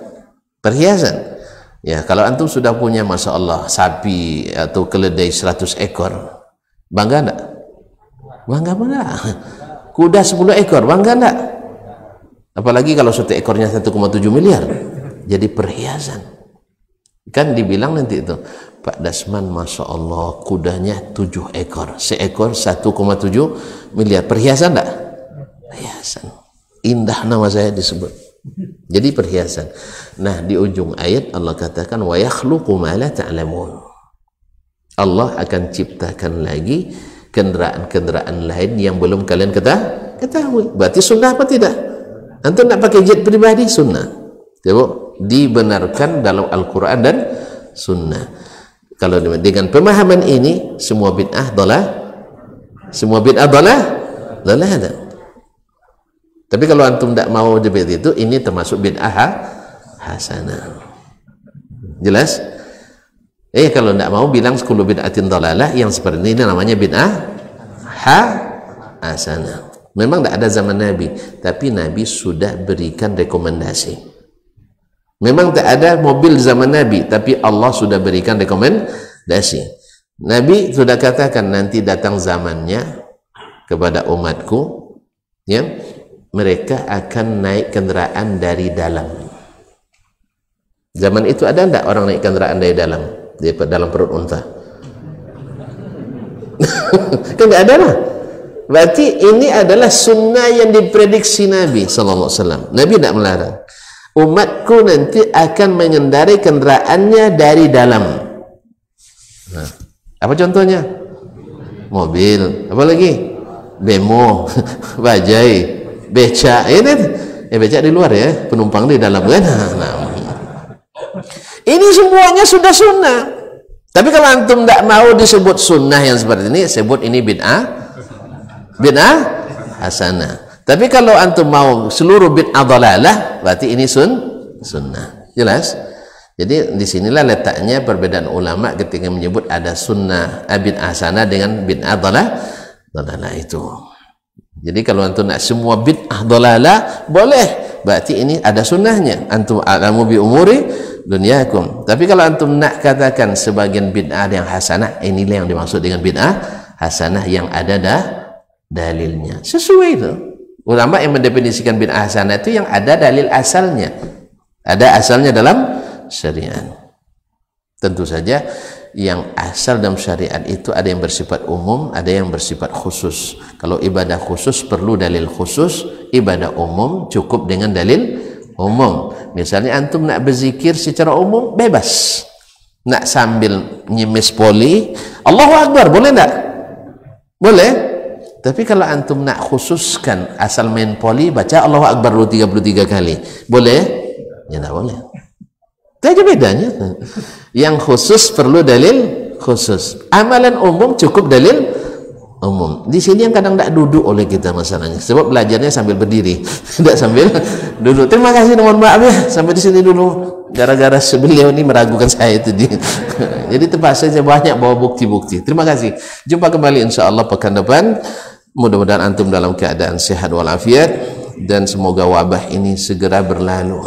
Perhiasan. Ya, kalau antum sudah punya masya Allah sapi atau keledai 100 ekor, bangga enggak? Bangga enggak? Kuda 10 ekor, bangga enggak? Apalagi kalau satu ekornya 1,7 miliar, jadi perhiasan. Kan dibilang nanti itu, Pak Dasman masya Allah kudanya 7 ekor, seekor 1,7 miliar, perhiasan enggak? Perhiasan. Indah nama saya disebut. Jadi perhiasan. Nah, di ujung ayat Allah katakan wa yakhluqu ma la ta'lamun. Allah akan ciptakan lagi kendaraan-kendaraan lain yang belum kalian ketahui. Berarti sunnah apa tidak? Antum nak pakai jet pribadi sunnah. Tengok, dibenarkan dalam Al-Quran dan sunnah. Kalau dengan pemahaman ini semua bid'ah dhalah, semua bid'ah dhalah ada. Tapi kalau antum tidak mau seperti itu, ini termasuk bid'ah hasanah. Jelas? Kalau tidak mau bilang 10 bid'atin dhalalah, yang seperti ini namanya bid'ah hasanah. Memang tidak ada zaman Nabi, tapi Nabi sudah berikan rekomendasi. Memang tak ada mobil zaman Nabi, tapi Allah sudah berikan rekomendasi. Nabi sudah katakan nanti datang zamannya kepada umatku, ya, mereka akan naik kendaraan dari dalam. Zaman itu ada enggak orang naik kendaraan dari dalam? Di dalam perut unta? Kan enggak ada lah. Berarti ini adalah sunnah yang diprediksi Nabi sallallahu alaihi wasallam. Nabi tidak melarang. Umatku nanti akan mengendarai kendaraannya dari dalam. Nah, apa contohnya? Mobil, apa lagi? Bemo, bajai, beca. Beca di luar ya, penumpang di dalam kan. Nah, ini semuanya sudah sunnah. Tapi kalau antum tidak mau disebut sunnah yang seperti ini, sebut ini bid'ah hasanah. Tapi kalau antum mau seluruh bid'ah dhalalah, berarti ini sunnah. Jelas? Jadi disinilah letaknya perbedaan ulama ketika menyebut ada sunnah bid'ah hasanah dengan bid'ah dhalalah itu. Jadi kalau antum nak semua bid'ah dhalalah boleh, berarti ini ada sunnahnya. Antum a'lamu bi umuri dunyakum. Tapi kalau antum nak katakan sebagian bid'ah yang hasanah, inilah yang dimaksud dengan bid'ah hasanah yang ada dalilnya. Sesuai itu. Ulama yang mendefinisikan bid'ah hasanah itu yang ada dalil asalnya. Ada asalnya dalam syariat. Tentu saja yang asal dalam syariat itu ada yang bersifat umum, ada yang bersifat khusus. Kalau ibadah khusus perlu dalil khusus, ibadah umum cukup dengan dalil umum. Misalnya antum nak berzikir secara umum bebas. Nak sambil nyemes poli, Allahu Akbar, boleh tak? Boleh. Tapi kalau antum nak khususkan asal main poli, baca Allahu Akbar 33 kali, boleh? Ya tak boleh. Itu aja bedanya. Yang khusus perlu dalil khusus. Amalan umum cukup dalil umum. Di sini yang kadang tidak duduk oleh kita masalahnya. Sebab belajarnya sambil berdiri, tidak sambil duduk. Terima kasih, mohon maaf ya, sampai di sini dulu. Gara-gara beliau ini meragukan saya itu dia. Jadi terpaksa saya banyak bawa bukti-bukti. Terima kasih. Jumpa kembali insya Allah pekan depan. Mudah-mudahan antum dalam keadaan sehat walafiat dan semoga wabah ini segera berlalu.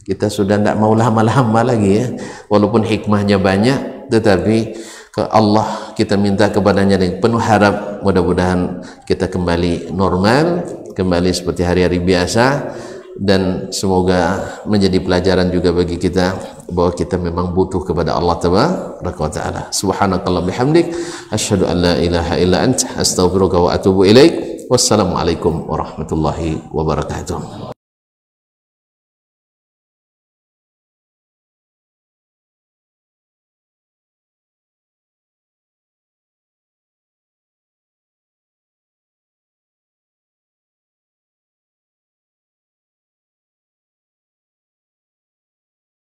Kita sudah tidak mau lama-lama lagi ya, walaupun hikmahnya banyak, tetapi ke Allah kita minta kepadanya dengan penuh harap, mudah-mudahan kita kembali normal, kembali seperti hari-hari biasa, dan semoga menjadi pelajaran juga bagi kita bahwa kita memang butuh kepada Allah Tabaraka wa Ta'ala. Subhanakallah bihamdik, asyhadu an la ilaha illa anta, astaghfiruka wa atubu ilaik. Wassalamualaikum warahmatullahi wabarakatuh.